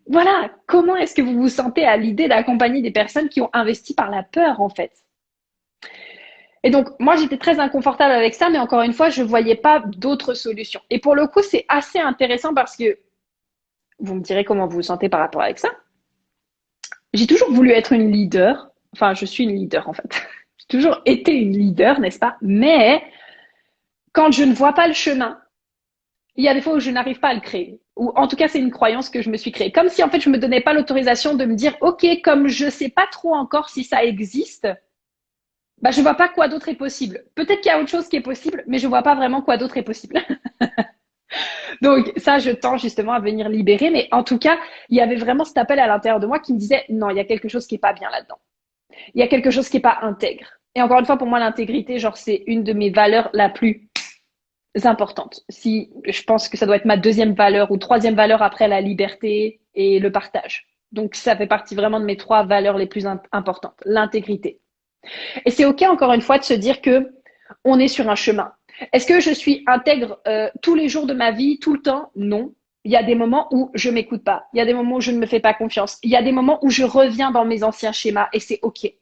voilà, comment est-ce que vous vous sentez à l'idée d'accompagner des personnes qui ont investi par la peur en fait? Et donc, moi, j'étais très inconfortable avec ça, mais encore une fois, je voyais pas d'autres solutions. Et pour le coup, c'est assez intéressant parce que vous me direz comment vous vous sentez par rapport avec ça. J'ai toujours voulu être une leader. Enfin, je suis une leader en fait. J'ai toujours été une leader, n'est-ce pas? Mais quand je ne vois pas le chemin, il y a des fois où je n'arrive pas à le créer. Ou en tout cas, c'est une croyance que je me suis créée. Comme si en fait, je me donnais pas l'autorisation de me dire, OK, comme je sais pas trop encore si ça existe, bah, je vois pas quoi d'autre est possible. Peut-être qu'il y a autre chose qui est possible, mais je vois pas vraiment quoi d'autre est possible. Donc ça, je tends justement à venir libérer. Mais en tout cas, il y avait vraiment cet appel à l'intérieur de moi qui me disait, non, il y a quelque chose qui est pas bien là-dedans. Il y a quelque chose qui est pas intègre. Et encore une fois, pour moi, l'intégrité, genre, c'est une de mes valeurs la plus importante. Si je pense que ça doit être ma deuxième valeur ou troisième valeur après la liberté et le partage. Donc, ça fait partie vraiment de mes trois valeurs les plus importantes. L'intégrité. Et c'est OK, encore une fois, de se dire que on est sur un chemin. Est-ce que je suis intègre tous les jours de ma vie, tout le temps? Non. Il y a des moments où je m'écoute pas. Il y a des moments où je ne me fais pas confiance. Il y a des moments où je reviens dans mes anciens schémas et c'est OK.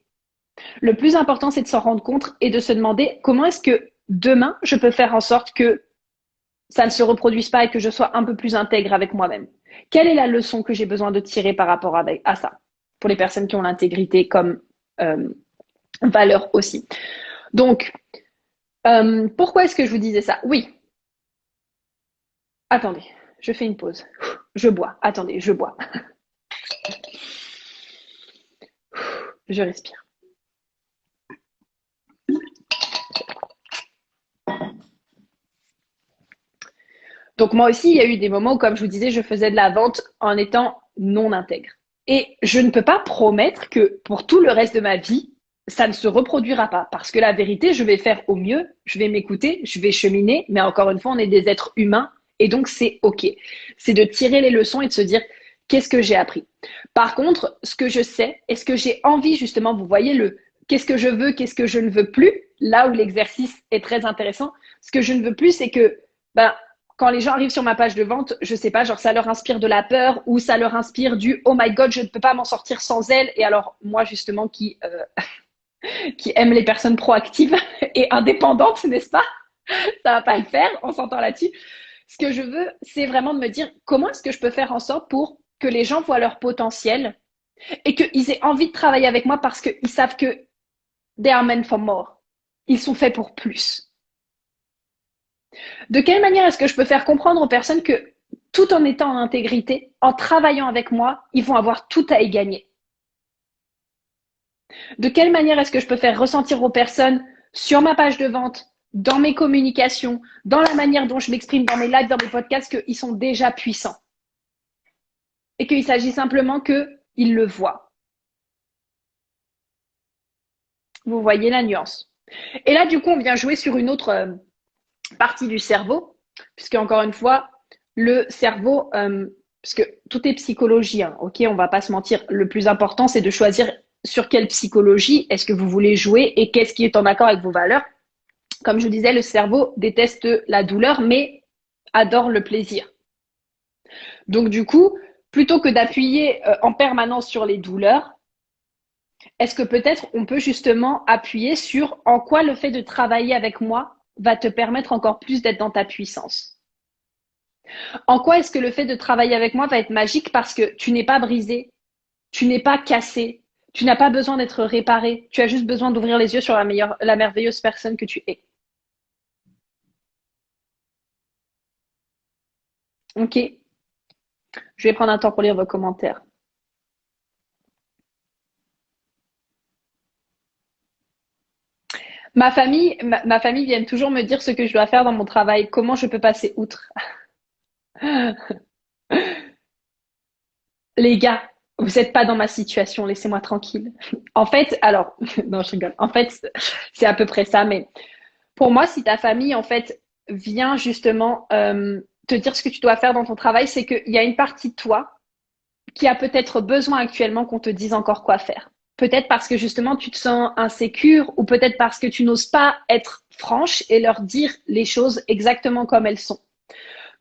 Le plus important, c'est de s'en rendre compte et de se demander comment est-ce que demain, je peux faire en sorte que ça ne se reproduise pas et que je sois un peu plus intègre avec moi-même. Quelle est la leçon que j'ai besoin de tirer par rapport à ça pour les personnes qui ont l'intégrité comme euh, valeur aussi. Donc, pourquoi est-ce que je vous disais ça? Oui, attendez, je fais une pause. Je bois. Attendez, je bois. Je respire. Donc moi aussi, il y a eu des moments où, comme je vous disais, je faisais de la vente en étant non intègre. Et je ne peux pas promettre que pour tout le reste de ma vie, ça ne se reproduira pas. Parce que la vérité, je vais faire au mieux, je vais m'écouter, je vais cheminer, mais encore une fois, on est des êtres humains et donc c'est OK. C'est de tirer les leçons et de se dire qu'est-ce que j'ai appris. Par contre, ce que je sais et ce que j'ai envie, justement, vous voyez le qu'est-ce que je veux, qu'est-ce que je ne veux plus, là où l'exercice est très intéressant. Ce que je ne veux plus, c'est que ben, quand les gens arrivent sur ma page de vente, je sais pas, genre ça leur inspire de la peur ou ça leur inspire du oh my god, je ne peux pas m'en sortir sans elle. Et alors moi justement qui aime les personnes proactives et indépendantes, n'est-ce pas? Ça va pas le faire, on s'entend là-dessus. Ce que je veux, c'est vraiment de me dire comment est-ce que je peux faire en sorte pour que les gens voient leur potentiel et qu'ils aient envie de travailler avec moi parce qu'ils savent que they are meant for more. Ils sont faits pour plus. De quelle manière est-ce que je peux faire comprendre aux personnes que tout en étant en intégrité, en travaillant avec moi, ils vont avoir tout à y gagner? De quelle manière est-ce que je peux faire ressentir aux personnes sur ma page de vente, dans mes communications, dans la manière dont je m'exprime dans mes lives, dans mes podcasts, qu'ils sont déjà puissants et qu'il s'agit simplement qu'ils le voient. Vous voyez la nuance. Et là, du coup, on vient jouer sur une autre partie du cerveau, puisque encore une fois, le cerveau, parce que tout est psychologie, hein, ok, on va pas se mentir. Le plus important, c'est de choisir sur quelle psychologie est-ce que vous voulez jouer et qu'est-ce qui est en accord avec vos valeurs. Comme je disais, le cerveau déteste la douleur, mais adore le plaisir. Donc du coup, plutôt que d'appuyer en permanence sur les douleurs, est-ce que peut-être on peut justement appuyer sur en quoi le fait de travailler avec moi va te permettre encore plus d'être dans ta puissance? En quoi est-ce que le fait de travailler avec moi va être magique parce que tu n'es pas brisé, tu n'es pas cassé, tu n'as pas besoin d'être réparé, tu as juste besoin d'ouvrir les yeux sur la merveilleuse personne que tu es. Ok, je vais prendre un temps pour lire vos commentaires. Ma famille vient toujours me dire ce que je dois faire dans mon travail, comment je peux passer outre. Les gars, vous n'êtes pas dans ma situation, laissez-moi tranquille. En fait, alors, non, je rigole. En fait, c'est à peu près ça, mais pour moi, si ta famille, en fait, vient justement te dire ce que tu dois faire dans ton travail, c'est qu'il y a une partie de toi qui a peut-être besoin actuellement qu'on te dise encore quoi faire. Peut-être parce que justement tu te sens insécure ou peut-être parce que tu n'oses pas être franche et leur dire les choses exactement comme elles sont.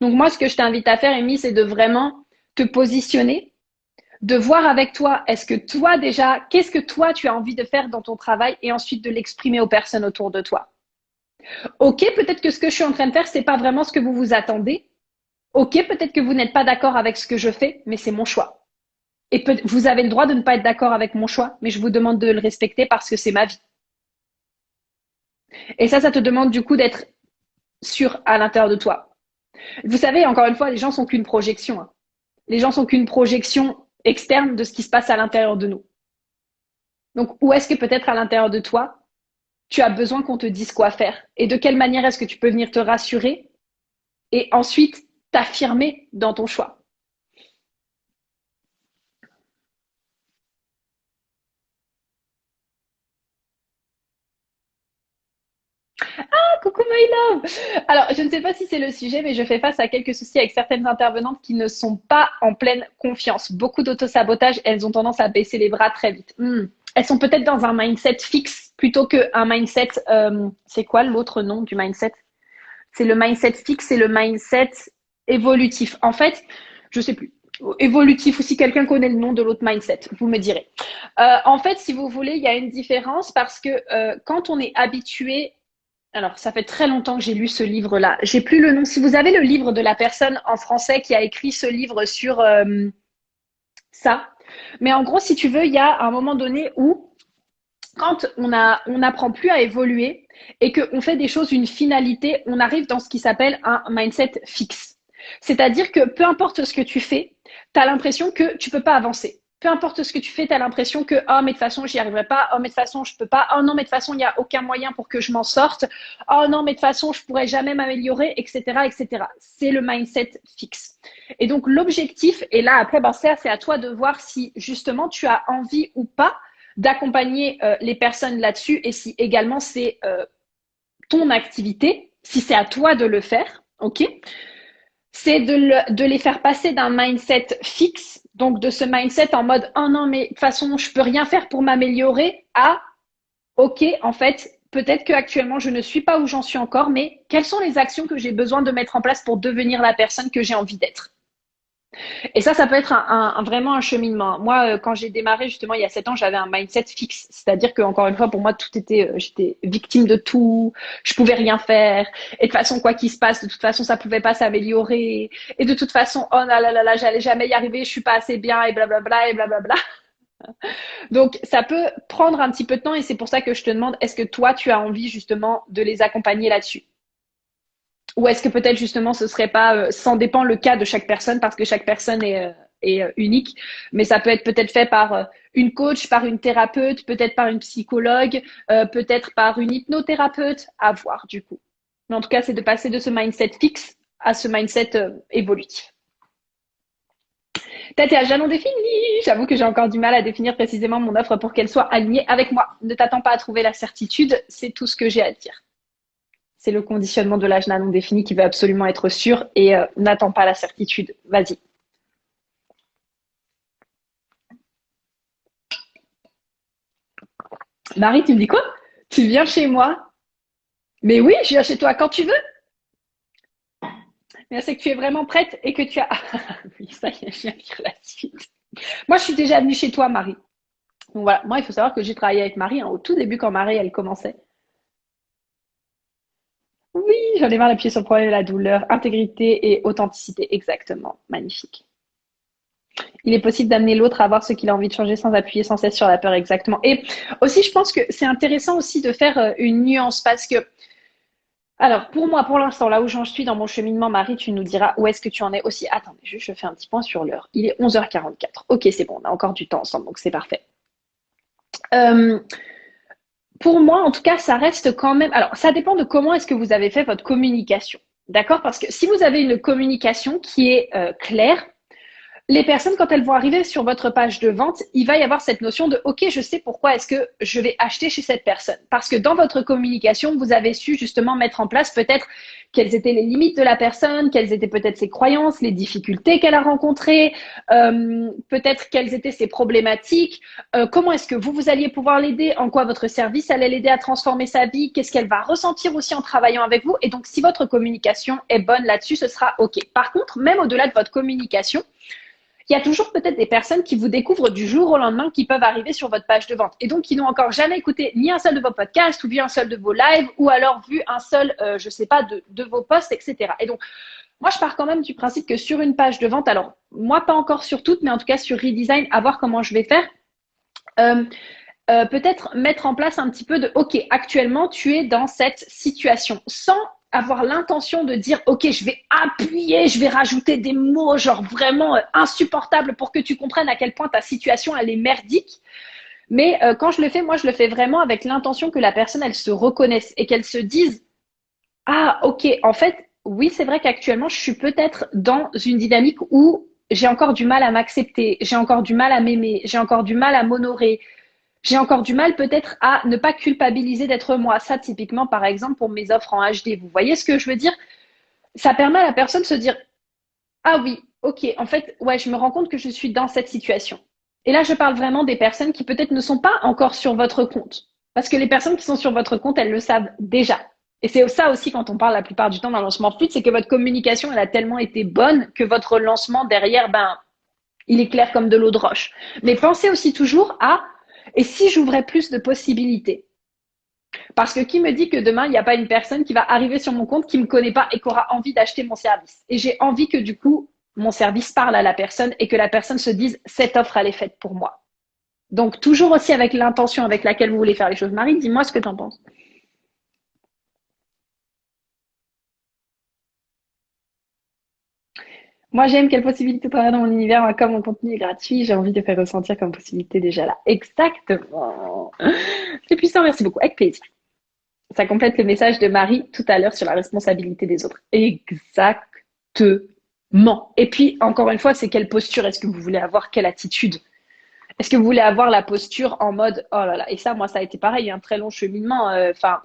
Donc moi, ce que je t'invite à faire, Amy, c'est de vraiment te positionner, de voir avec toi, est-ce que toi déjà, qu'est-ce que toi tu as envie de faire dans ton travail et ensuite de l'exprimer aux personnes autour de toi. Ok, peut-être que ce que je suis en train de faire, c'est pas vraiment ce que vous vous attendez. Ok, peut-être que vous n'êtes pas d'accord avec ce que je fais, mais c'est mon choix. Et vous avez le droit de ne pas être d'accord avec mon choix, mais je vous demande de le respecter parce que c'est ma vie. Et ça te demande du coup d'être sûr à l'intérieur de toi. Vous savez, encore une fois, les gens sont qu'une projection. Hein. Les gens sont qu'une projection externe de ce qui se passe à l'intérieur de nous. Donc, où est-ce que peut-être à l'intérieur de toi, tu as besoin qu'on te dise quoi faire? Et de quelle manière est-ce que tu peux venir te rassurer et ensuite t'affirmer dans ton choix? Coucou my love. Alors, je ne sais pas si c'est le sujet, mais je fais face à quelques soucis avec certaines intervenantes qui ne sont pas en pleine confiance. Beaucoup d'autosabotage, elles ont tendance à baisser les bras très vite. Elles sont peut-être dans un mindset fixe plutôt qu'un mindset. C'est quoi l'autre nom du mindset? C'est le mindset fixe et le mindset évolutif. En fait, je sais plus. Évolutif ou si quelqu'un connaît le nom de l'autre mindset, vous me direz. En fait, si vous voulez, il y a une différence parce que quand on est habitué alors, ça fait très longtemps que j'ai lu ce livre-là. J'ai plus le nom. Si vous avez le livre de la personne en français qui a écrit ce livre sur ça. Mais en gros, si tu veux, il y a un moment donné où, quand on n'apprend plus à évoluer et qu'on fait des choses une finalité, on arrive dans ce qui s'appelle un mindset fixe. C'est-à-dire que peu importe ce que tu fais, tu as l'impression que tu peux pas avancer. Peu importe ce que tu fais, tu as l'impression que oh mais de toute façon j'y arriverai pas, oh mais de toute façon je peux pas, oh non mais de toute façon il n'y a aucun moyen pour que je m'en sorte, oh non mais de toute façon je pourrais jamais m'améliorer, etc. etc. C'est le mindset fixe. Et donc l'objectif, et là après ben, c'est à toi de voir si justement tu as envie ou pas d'accompagner les personnes là-dessus et si également c'est ton activité, si c'est à toi de le faire, ok, c'est de les faire passer d'un mindset fixe, donc de ce mindset en mode oh non mais de toute façon je peux rien faire pour m'améliorer à ok en fait peut-être que actuellement je ne suis pas où j'en suis encore, mais quelles sont les actions que j'ai besoin de mettre en place pour devenir la personne que j'ai envie d'être. Et ça peut être vraiment un cheminement. Moi, quand j'ai démarré justement il y a 7 ans, j'avais un mindset fixe. C'est-à-dire que encore une fois, pour moi, tout était, j'étais victime de tout, je pouvais rien faire. Et de toute façon, quoi qu'il se passe, de toute façon, ça pouvait pas s'améliorer. Et de toute façon, oh là là là là, j'allais jamais y arriver, je suis pas assez bien et blablabla et blablabla. Donc, ça peut prendre un petit peu de temps et c'est pour ça que je te demande, est-ce que toi, tu as envie justement de les accompagner là-dessus? Ou est-ce que peut-être justement ce serait pas, sans dépend le cas de chaque personne parce que chaque personne est unique, mais ça peut être peut-être fait par une coach, par une thérapeute, peut-être par une psychologue, peut-être par une hypnothérapeute, à voir du coup. Mais en tout cas, c'est de passer de ce mindset fixe à ce mindset évolutif. Tati, jalon défini. J'avoue que j'ai encore du mal à définir précisément mon offre pour qu'elle soit alignée avec moi. Ne t'attends pas à trouver la certitude, c'est tout ce que j'ai à dire. C'est le conditionnement de l'âge non défini qui veut absolument être sûr et n'attend pas la certitude. Vas-y. Marie, tu me dis quoi? Tu viens chez moi? Mais oui, je viens chez toi quand tu veux. Mais c'est que tu es vraiment prête et que tu as. Oui, ça y est, je viens lire la suite. Moi, je suis déjà venue chez toi, Marie. Donc voilà, moi, il faut savoir que j'ai travaillé avec Marie hein, au tout début quand Marie, elle commençait. Oui, j'en ai marre d'appuyer sur le problème de la douleur, intégrité et authenticité. Exactement. Magnifique. Il est possible d'amener l'autre à voir ce qu'il a envie de changer sans appuyer sans cesse sur la peur, exactement. Et aussi, je pense que c'est intéressant aussi de faire une nuance parce que, alors, pour moi, pour l'instant, là où j'en suis dans mon cheminement, Marie, tu nous diras où est-ce que tu en es aussi. Attendez, juste, je fais un petit point sur l'heure. Il est 11h44. Ok, c'est bon, on a encore du temps ensemble, donc c'est parfait. Euh, Pour moi, en tout cas, ça reste quand même. Alors, ça dépend de comment est-ce que vous avez fait votre communication. D'accord? Parce que si vous avez une communication qui est claire, les personnes, quand elles vont arriver sur votre page de vente, il va y avoir cette notion de OK, je sais pourquoi est-ce que je vais acheter chez cette personne. Parce que dans votre communication, vous avez su justement mettre en place peut-être quelles étaient les limites de la personne, quelles étaient peut-être ses croyances, les difficultés qu'elle a rencontrées, peut-être quelles étaient ses problématiques, comment est-ce que vous alliez pouvoir l'aider, en quoi votre service allait l'aider à transformer sa vie, qu'est-ce qu'elle va ressentir aussi en travaillant avec vous. Et donc, si votre communication est bonne là-dessus, ce sera OK. Par contre, même au-delà de votre communication, il y a toujours peut-être des personnes qui vous découvrent du jour au lendemain qui peuvent arriver sur votre page de vente et donc qui n'ont encore jamais écouté ni un seul de vos podcasts ou vu un seul de vos lives ou alors vu un seul, je sais pas, de vos posts, etc. Et donc, moi, je pars quand même du principe que sur une page de vente, alors moi, pas encore sur toutes, mais en tout cas sur Redesign, à voir comment je vais faire. Euh, peut-être mettre en place un petit peu de OK, actuellement, tu es dans cette situation sans avoir l'intention de dire OK, je vais appuyer, je vais rajouter des mots genre vraiment insupportables pour que tu comprennes à quel point ta situation elle est merdique. Mais quand je le fais, moi je le fais vraiment avec l'intention que la personne elle se reconnaisse et qu'elle se dise ah OK, en fait, oui, c'est vrai qu'actuellement je suis peut-être dans une dynamique où j'ai encore du mal à m'accepter, j'ai encore du mal à m'aimer, j'ai encore du mal à m'honorer, j'ai encore du mal peut-être à ne pas culpabiliser d'être moi. Ça, typiquement, par exemple, pour mes offres en HD. Vous voyez ce que je veux dire? Ça permet à la personne de se dire, ah oui, ok, en fait, ouais, je me rends compte que je suis dans cette situation. Et là, je parle vraiment des personnes qui peut-être ne sont pas encore sur votre compte. Parce que les personnes qui sont sur votre compte, elles le savent déjà. Et c'est ça aussi quand on parle la plupart du temps d'un lancement fluide, c'est que votre communication, elle a tellement été bonne que votre lancement derrière, ben, il est clair comme de l'eau de roche. Mais pensez aussi toujours à et si j'ouvrais plus de possibilités? Parce que qui me dit que demain, il n'y a pas une personne qui va arriver sur mon compte qui ne me connaît pas et qui aura envie d'acheter mon service. Et j'ai envie que du coup, mon service parle à la personne et que la personne se dise, cette offre, elle est faite pour moi. Donc, toujours aussi avec l'intention avec laquelle vous voulez faire les choses. Marie, dis-moi ce que tu en penses. Moi, j'aime quelle possibilité travailler dans mon univers, comme mon contenu est gratuit, j'ai envie de faire ressentir comme possibilité déjà là. Exactement. C'est puissant, merci beaucoup. Avec plaisir. Ça complète le message de Marie tout à l'heure sur la responsabilité des autres. Exactement. Et puis, encore une fois, c'est quelle posture est-ce que vous voulez avoir, quelle attitude? Est-ce que vous voulez avoir la posture en mode, oh là là, et ça, moi, ça a été pareil, un très long cheminement. Enfin,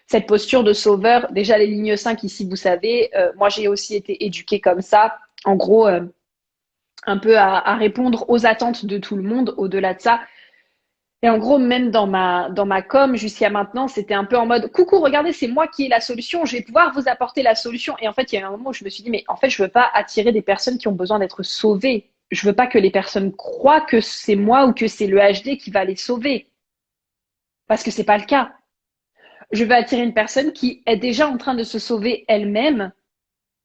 cette posture de sauveur, déjà les lignes 5 ici, vous savez, moi, j'ai aussi été éduquée comme ça. En gros, un peu à répondre aux attentes de tout le monde. Au-delà de ça, et en gros, même dans ma com jusqu'à maintenant, c'était un peu en mode coucou, regardez, c'est moi qui ai la solution, je vais pouvoir vous apporter la solution. Et en fait, il y a un moment où je me suis dit, mais en fait, je veux pas attirer des personnes qui ont besoin d'être sauvées. Je veux pas que les personnes croient que c'est moi ou que c'est le HD qui va les sauver. Parce que c'est pas le cas. Je veux attirer une personne qui est déjà en train de se sauver elle-même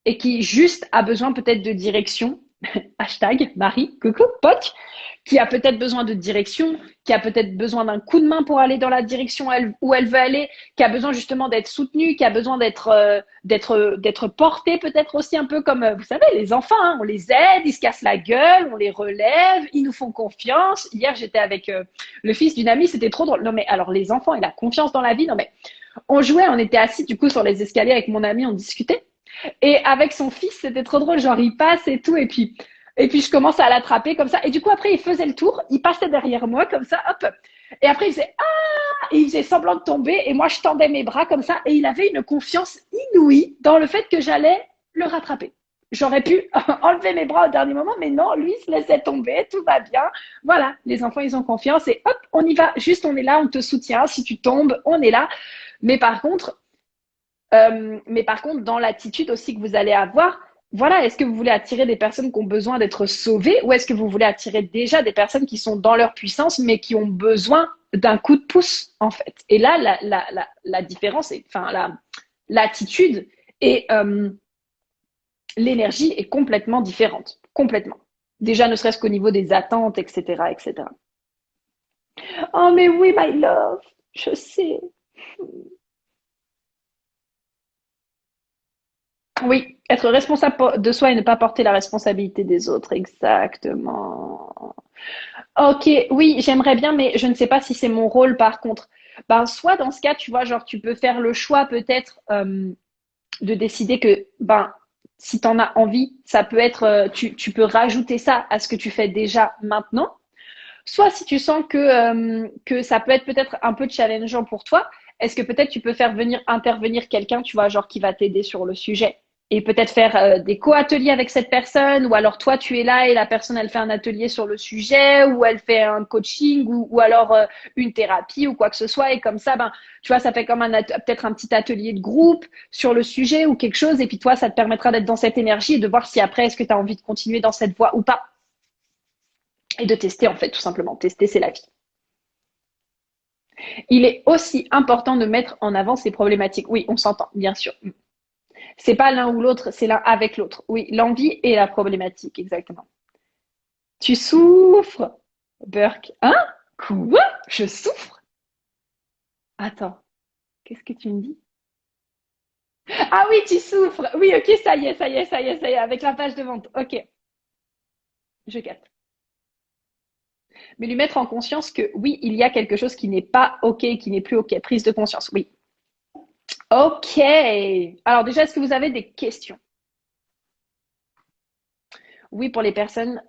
et qui juste a besoin peut-être de direction. Hashtag Marie, coucou, POC, qui a peut-être besoin de direction, qui a peut-être besoin d'un coup de main pour aller dans la direction où elle veut aller, qui a besoin justement d'être soutenue, qui a besoin d'être portée peut-être aussi un peu comme, vous savez, les enfants, hein, on les aide, ils se cassent la gueule, on les relève, ils nous font confiance. Hier, j'étais avec le fils d'une amie, c'était trop drôle. Non mais alors les enfants et la confiance dans la vie, non mais on jouait, on était assis du coup sur les escaliers avec mon ami, on discutait. Et avec son fils, c'était trop drôle, genre il passe et tout, et puis je commence à l'attraper comme ça. Et du coup, après, il faisait le tour, il passait derrière moi comme ça, hop. Et après, il faisait ah, et il faisait semblant de tomber, et moi, je tendais mes bras comme ça, et il avait une confiance inouïe dans le fait que j'allais le rattraper. J'aurais pu enlever mes bras au dernier moment, mais non, lui, il se laissait tomber, tout va bien. Voilà, les enfants, ils ont confiance, et hop, on y va. Juste, on est là, on te soutient. Si tu tombes, on est là. Mais par contre, dans l'attitude aussi que vous allez avoir, voilà, est-ce que vous voulez attirer des personnes qui ont besoin d'être sauvées ou est-ce que vous voulez attirer déjà des personnes qui sont dans leur puissance mais qui ont besoin d'un coup de pouce en fait. Et là, la différence, enfin, l'attitude et l'énergie est complètement différente. Complètement. Déjà, ne serait-ce qu'au niveau des attentes, etc., etc. Oh, mais oui, my love, je sais. Oui, être responsable de soi et ne pas porter la responsabilité des autres, exactement. Ok, oui, j'aimerais bien, mais je ne sais pas si c'est mon rôle par contre. Ben, soit dans ce cas, tu vois, genre, tu peux faire le choix peut-être de décider que, ben, si tu en as envie, ça peut être, tu peux rajouter ça à ce que tu fais déjà maintenant. Soit si tu sens que ça peut être peut-être un peu challengeant pour toi, est-ce que peut-être tu peux faire venir intervenir quelqu'un, tu vois, genre qui va t'aider sur le sujet et peut-être faire des co-ateliers avec cette personne ou alors toi tu es là et la personne elle fait un atelier sur le sujet ou elle fait un coaching ou alors une thérapie ou quoi que ce soit et comme ça ben tu vois ça fait comme peut-être un petit atelier de groupe sur le sujet ou quelque chose et puis toi ça te permettra d'être dans cette énergie et de voir si après est-ce que tu as envie de continuer dans cette voie ou pas et de tester en fait tout simplement. Tester c'est la vie. Il est aussi important de mettre en avant ces problématiques. Oui, on s'entend, bien sûr. C'est pas l'un ou l'autre, c'est l'un avec l'autre. Oui, l'envie et la problématique, exactement. Tu souffres, Burke. Hein? Quoi? Je souffre? Attends, qu'est-ce que tu me dis? Ah oui, tu souffres. Oui, ok, ça y est, ça y est, ça y est, ça y est, avec la page de vente. Ok, je capte. Mais lui mettre en conscience que oui, il y a quelque chose qui n'est pas ok, qui n'est plus ok. Prise de conscience, oui. Ok. Alors déjà, est-ce que vous avez des questions? Oui, pour les personnes.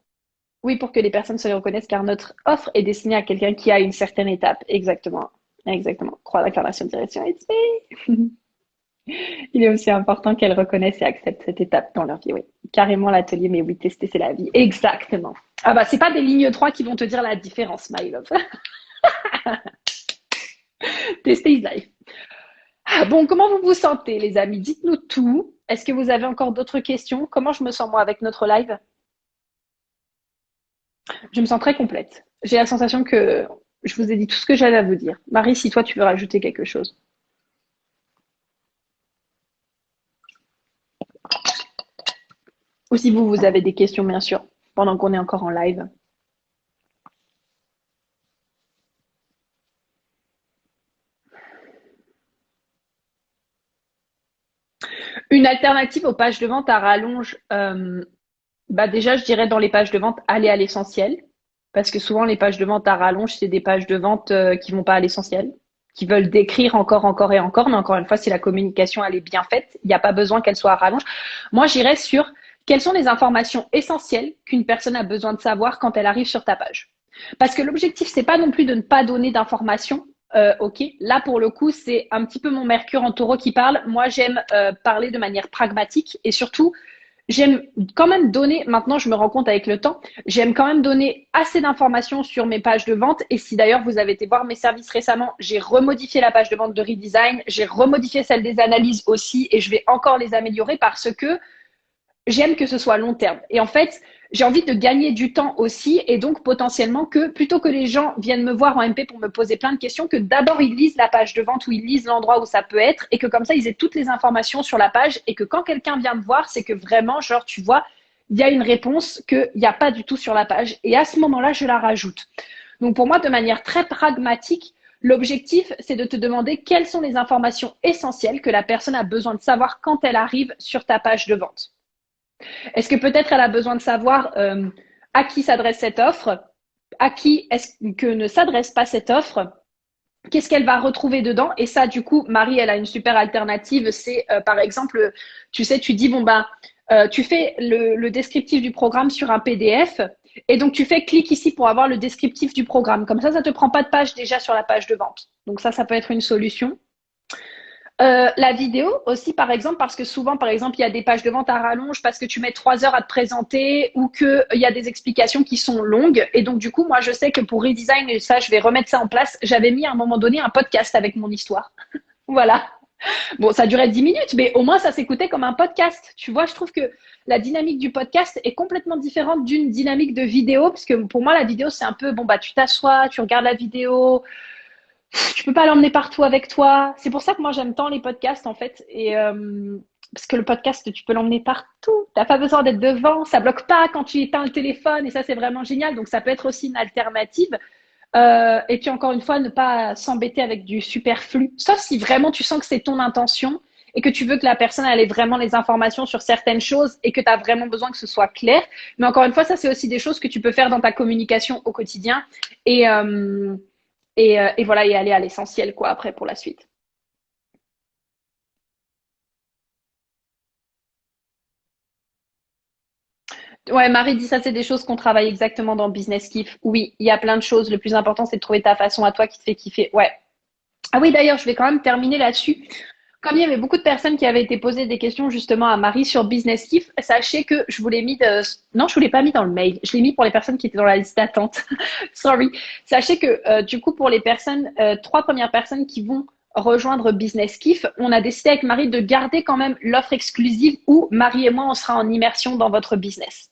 Oui, pour que les personnes se les reconnaissent, car notre offre est destinée à quelqu'un qui a une certaine étape. Exactement. Exactement. Croix d'incarnation, direction SP. Il est aussi important qu'elles reconnaissent et acceptent cette étape dans leur vie. Oui, carrément l'atelier, mais oui, tester, c'est la vie. Exactement. Ah bah, c'est pas des lignes 3 qui vont te dire la différence, my love. Tester is life. Ah, bon, comment vous vous sentez, les amis? Dites-nous tout. Est-ce que vous avez encore d'autres questions? Comment je me sens, moi, avec notre live? Je me sens très complète. J'ai la sensation que je vous ai dit tout ce que j'avais à vous dire. Marie, si toi, tu veux rajouter quelque chose. Ou si vous, vous avez des questions, bien sûr, pendant qu'on est encore en live. Une alternative aux pages de vente à rallonge, bah déjà, je dirais dans les pages de vente, aller à l'essentiel. Parce que souvent, les pages de vente à rallonge, c'est des pages de vente qui vont pas à l'essentiel, qui veulent décrire encore, encore et encore. Mais encore une fois, si la communication, elle est bien faite, il n'y a pas besoin qu'elle soit à rallonge. Moi, j'irais sur quelles sont les informations essentielles qu'une personne a besoin de savoir quand elle arrive sur ta page. Parce que l'objectif, c'est pas non plus de ne pas donner d'informations. Ok, là pour le coup, c'est un petit peu mon Mercure en taureau qui parle. Moi, j'aime parler de manière pragmatique et surtout, j'aime quand même donner, maintenant je me rends compte avec le temps, j'aime quand même donner assez d'informations sur mes pages de vente. Et si d'ailleurs vous avez été voir mes services récemment, j'ai remodifié la page de vente de Redesign, j'ai remodifié celle des analyses aussi et je vais encore les améliorer parce que j'aime que ce soit long terme. Et en fait, j'ai envie de gagner du temps aussi et donc potentiellement que plutôt que les gens viennent me voir en MP pour me poser plein de questions, que d'abord ils lisent la page de vente ou ils lisent l'endroit où ça peut être et que comme ça ils aient toutes les informations sur la page et que quand quelqu'un vient me voir, c'est que vraiment, genre, tu vois, il y a une réponse qu'il n'y a pas du tout sur la page et à ce moment-là, je la rajoute. Donc pour moi, de manière très pragmatique, l'objectif, c'est de te demander quelles sont les informations essentielles que la personne a besoin de savoir quand elle arrive sur ta page de vente. Est-ce que peut-être elle a besoin de savoir à qui s'adresse cette offre, à qui est-ce que ne s'adresse pas cette offre, qu'est-ce qu'elle va retrouver dedans. Et ça, du coup, Marie, elle a une super alternative. C'est, par exemple, tu sais, tu dis, bon, ben, tu fais le descriptif du programme sur un PDF. Et donc, tu fais clic ici pour avoir le descriptif du programme. Comme ça te prend pas de page déjà sur la page de vente. Donc ça peut être une solution. La vidéo aussi, par exemple, parce que souvent, par exemple, il y a des pages de vente à rallonge parce que tu mets 3 heures à te présenter ou qu'il y a des explications qui sont longues. Et donc, du coup, moi, je sais que pour Redesign, et ça, je vais remettre ça en place, j'avais mis à un moment donné un podcast avec mon histoire. Voilà. Bon, ça durait 10 minutes, mais au moins, ça s'écoutait comme un podcast. Tu vois, je trouve que la dynamique du podcast est complètement différente d'une dynamique de vidéo, parce que pour moi, la vidéo, c'est un peu, bon, bah, tu t'assois, tu regardes la vidéo, tu peux pas l'emmener partout avec toi. C'est pour ça que moi j'aime tant les podcasts en fait. Et parce que le podcast, tu peux l'emmener partout. T'as pas besoin d'être devant, ça bloque pas quand tu éteins le téléphone et ça c'est vraiment génial. Donc ça peut être aussi une alternative. Et puis encore une fois, ne pas s'embêter avec du superflu. Sauf si vraiment tu sens que c'est ton intention et que tu veux que la personne elle ait vraiment les informations sur certaines choses et que tu as vraiment besoin que ce soit clair. Mais encore une fois, ça c'est aussi des choses que tu peux faire dans ta communication au quotidien. Et et voilà, et aller à l'essentiel, quoi, après, pour la suite. Ouais, Marie dit ça, c'est des choses qu'on travaille exactement dans Business Kiff. Oui, il y a plein de choses. Le plus important, c'est de trouver ta façon à toi qui te fait kiffer. Ouais. Ah oui, d'ailleurs, je vais quand même terminer là-dessus. Comme il y avait beaucoup de personnes qui avaient été posées des questions justement à Marie sur Business Kiff, sachez que je vous l'ai mis de... Non, je vous l'ai pas mis dans le mail. Je l'ai mis pour les personnes qui étaient dans la liste d'attente. Sorry. Sachez que du coup, pour les personnes, trois premières personnes qui vont rejoindre Business Kiff, on a décidé avec Marie de garder quand même l'offre exclusive où Marie et moi, on sera en immersion dans votre business.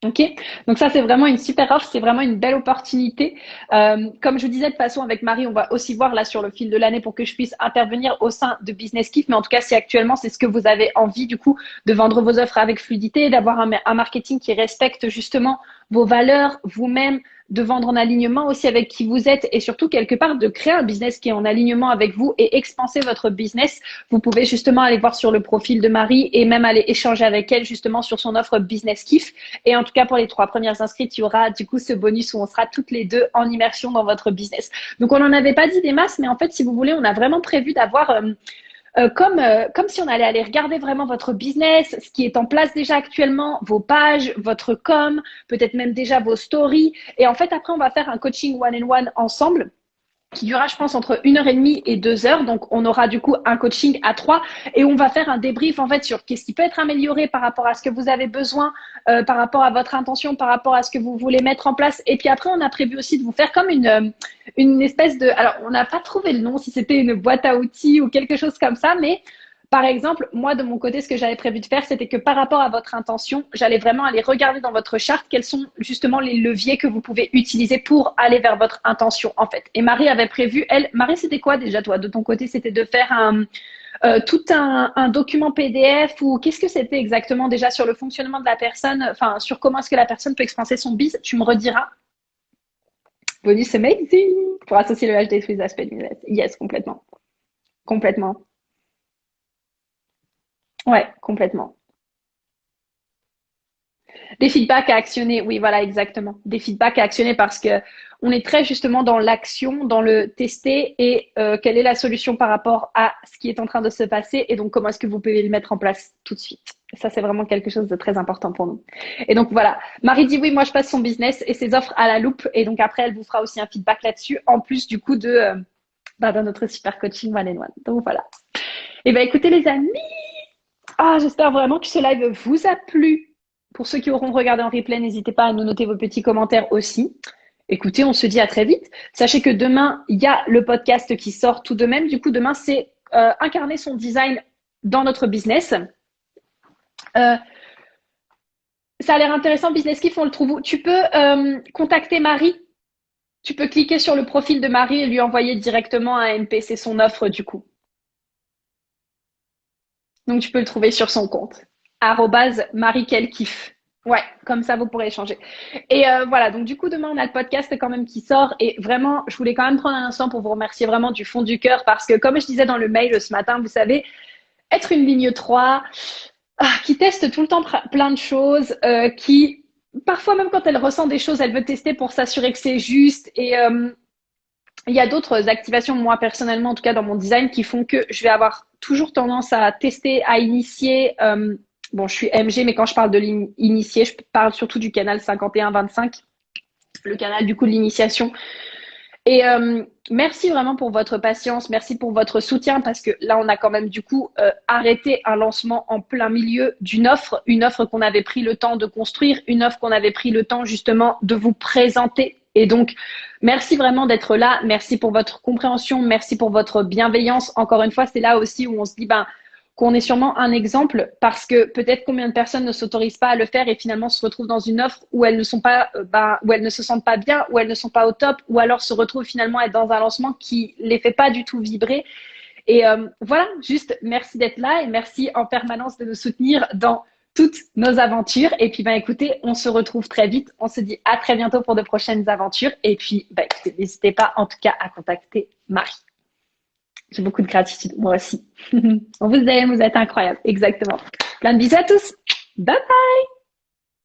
Ok, donc ça c'est vraiment une super offre, c'est vraiment une belle opportunité. Comme je vous disais de toute façon avec Marie, on va aussi voir là sur le fil de l'année pour que je puisse intervenir au sein de Business Kiff. Mais en tout cas, si actuellement c'est ce que vous avez envie du coup de vendre vos offres avec fluidité, d'avoir un marketing qui respecte justement vos valeurs, vous-même, de vendre en alignement aussi avec qui vous êtes et surtout quelque part de créer un business qui est en alignement avec vous et expanser votre business. Vous pouvez justement aller voir sur le profil de Marie et même aller échanger avec elle justement sur son offre Business Kiff. Et en tout cas, pour les trois premières inscrites, il y aura du coup ce bonus où on sera toutes les deux en immersion dans votre business. Donc, on n'en avait pas dit des masses, mais en fait, si vous voulez, on a vraiment prévu d'avoir comme si on allait aller regarder vraiment votre business, ce qui est en place déjà actuellement, vos pages, votre com, peut-être même déjà vos stories. Et en fait, après, on va faire un coaching one-on-one ensemble qui durera, je pense, entre 1 heure et demie et 2 heures. Donc, on aura du coup un coaching à trois et on va faire un débrief en fait sur qu'est-ce qui peut être amélioré par rapport à ce que vous avez besoin, par rapport à votre intention, par rapport à ce que vous voulez mettre en place. Et puis après, on a prévu aussi de vous faire comme une espèce de... Alors, on n'a pas trouvé le nom, si c'était une boîte à outils ou quelque chose comme ça, mais par exemple, moi, de mon côté, ce que j'avais prévu de faire, c'était que par rapport à votre intention, j'allais vraiment aller regarder dans votre charte quels sont justement les leviers que vous pouvez utiliser pour aller vers votre intention, en fait. Et Marie avait prévu, elle, Marie, c'était quoi déjà, toi, de ton côté? C'était de faire tout un document PDF ou qu'est-ce que c'était exactement déjà sur le fonctionnement de la personne, enfin, sur comment est-ce que la personne peut expanser son biz? Tu me rediras. Bonus amazing pour associer le HD tous les aspects du business. Yes, complètement. Complètement. Ouais, complètement. Des feedbacks à actionner, oui, voilà, exactement. Des feedbacks à actionner parce que on est très justement dans l'action, dans le tester et quelle est la solution par rapport à ce qui est en train de se passer et donc comment est-ce que vous pouvez le mettre en place tout de suite. Ça, c'est vraiment quelque chose de très important pour nous. Et donc voilà, Marie dit oui, moi je passe son business et ses offres à la loupe et donc après elle vous fera aussi un feedback là-dessus en plus du coup de dans notre super coaching one and one. Donc voilà. Et ben écoutez les amis, j'espère vraiment que ce live vous a plu. Pour ceux qui auront regardé en replay, n'hésitez pas à nous noter vos petits commentaires aussi. Écoutez, on se dit à très vite. Sachez que demain, il y a le podcast qui sort tout de même. Du coup, demain, c'est incarner son design dans notre business. Euh, Ça a l'air intéressant, Business Kiff, on le trouve où? Tu peux contacter Marie. Tu peux cliquer sur le profil de Marie et lui envoyer directement un MPC son offre du coup. Donc, tu peux le trouver sur son compte. @mariekelkiff. Ouais, comme ça, vous pourrez échanger. Et voilà, donc du coup, demain, on a le podcast quand même qui sort. Et vraiment, je voulais quand même prendre un instant pour vous remercier vraiment du fond du cœur parce que, comme je disais dans le mail ce matin, vous savez, être une ligne 3, qui teste tout le temps plein de choses, qui, parfois même quand elle ressent des choses, elle veut tester pour s'assurer que c'est juste. Et il y a d'autres activations, moi personnellement, en tout cas dans mon design, qui font que je vais avoir toujours tendance à tester, à initier. Bon, je suis MG, mais quand je parle de l'initier, je parle surtout du canal 51-25, le canal du coup de l'initiation. Et merci vraiment pour votre patience, merci pour votre soutien, parce que là, on a quand même du coup arrêté un lancement en plein milieu d'une offre, une offre qu'on avait pris le temps de construire, une offre qu'on avait pris le temps justement de vous présenter. Et donc, merci vraiment d'être là, merci pour votre compréhension, merci pour votre bienveillance. Encore une fois, c'est là aussi où on se dit, ben, qu'on est sûrement un exemple parce que peut-être combien de personnes ne s'autorisent pas à le faire et finalement se retrouvent dans une offre où elles ne sont pas, où elles ne se sentent pas bien, où elles ne sont pas au top, ou alors se retrouvent finalement à être dans un lancement qui les fait pas du tout vibrer. Et voilà, juste merci d'être là et merci en permanence de nous soutenir dans toutes nos aventures. Et puis, ben, écoutez, on se retrouve très vite. On se dit à très bientôt pour de prochaines aventures. Et puis, ben, écoutez, n'hésitez pas en tout cas à contacter Marie. J'ai beaucoup de gratitude, moi aussi. On vous aime, vous êtes incroyables. Exactement. Plein de bisous à tous. Bye bye.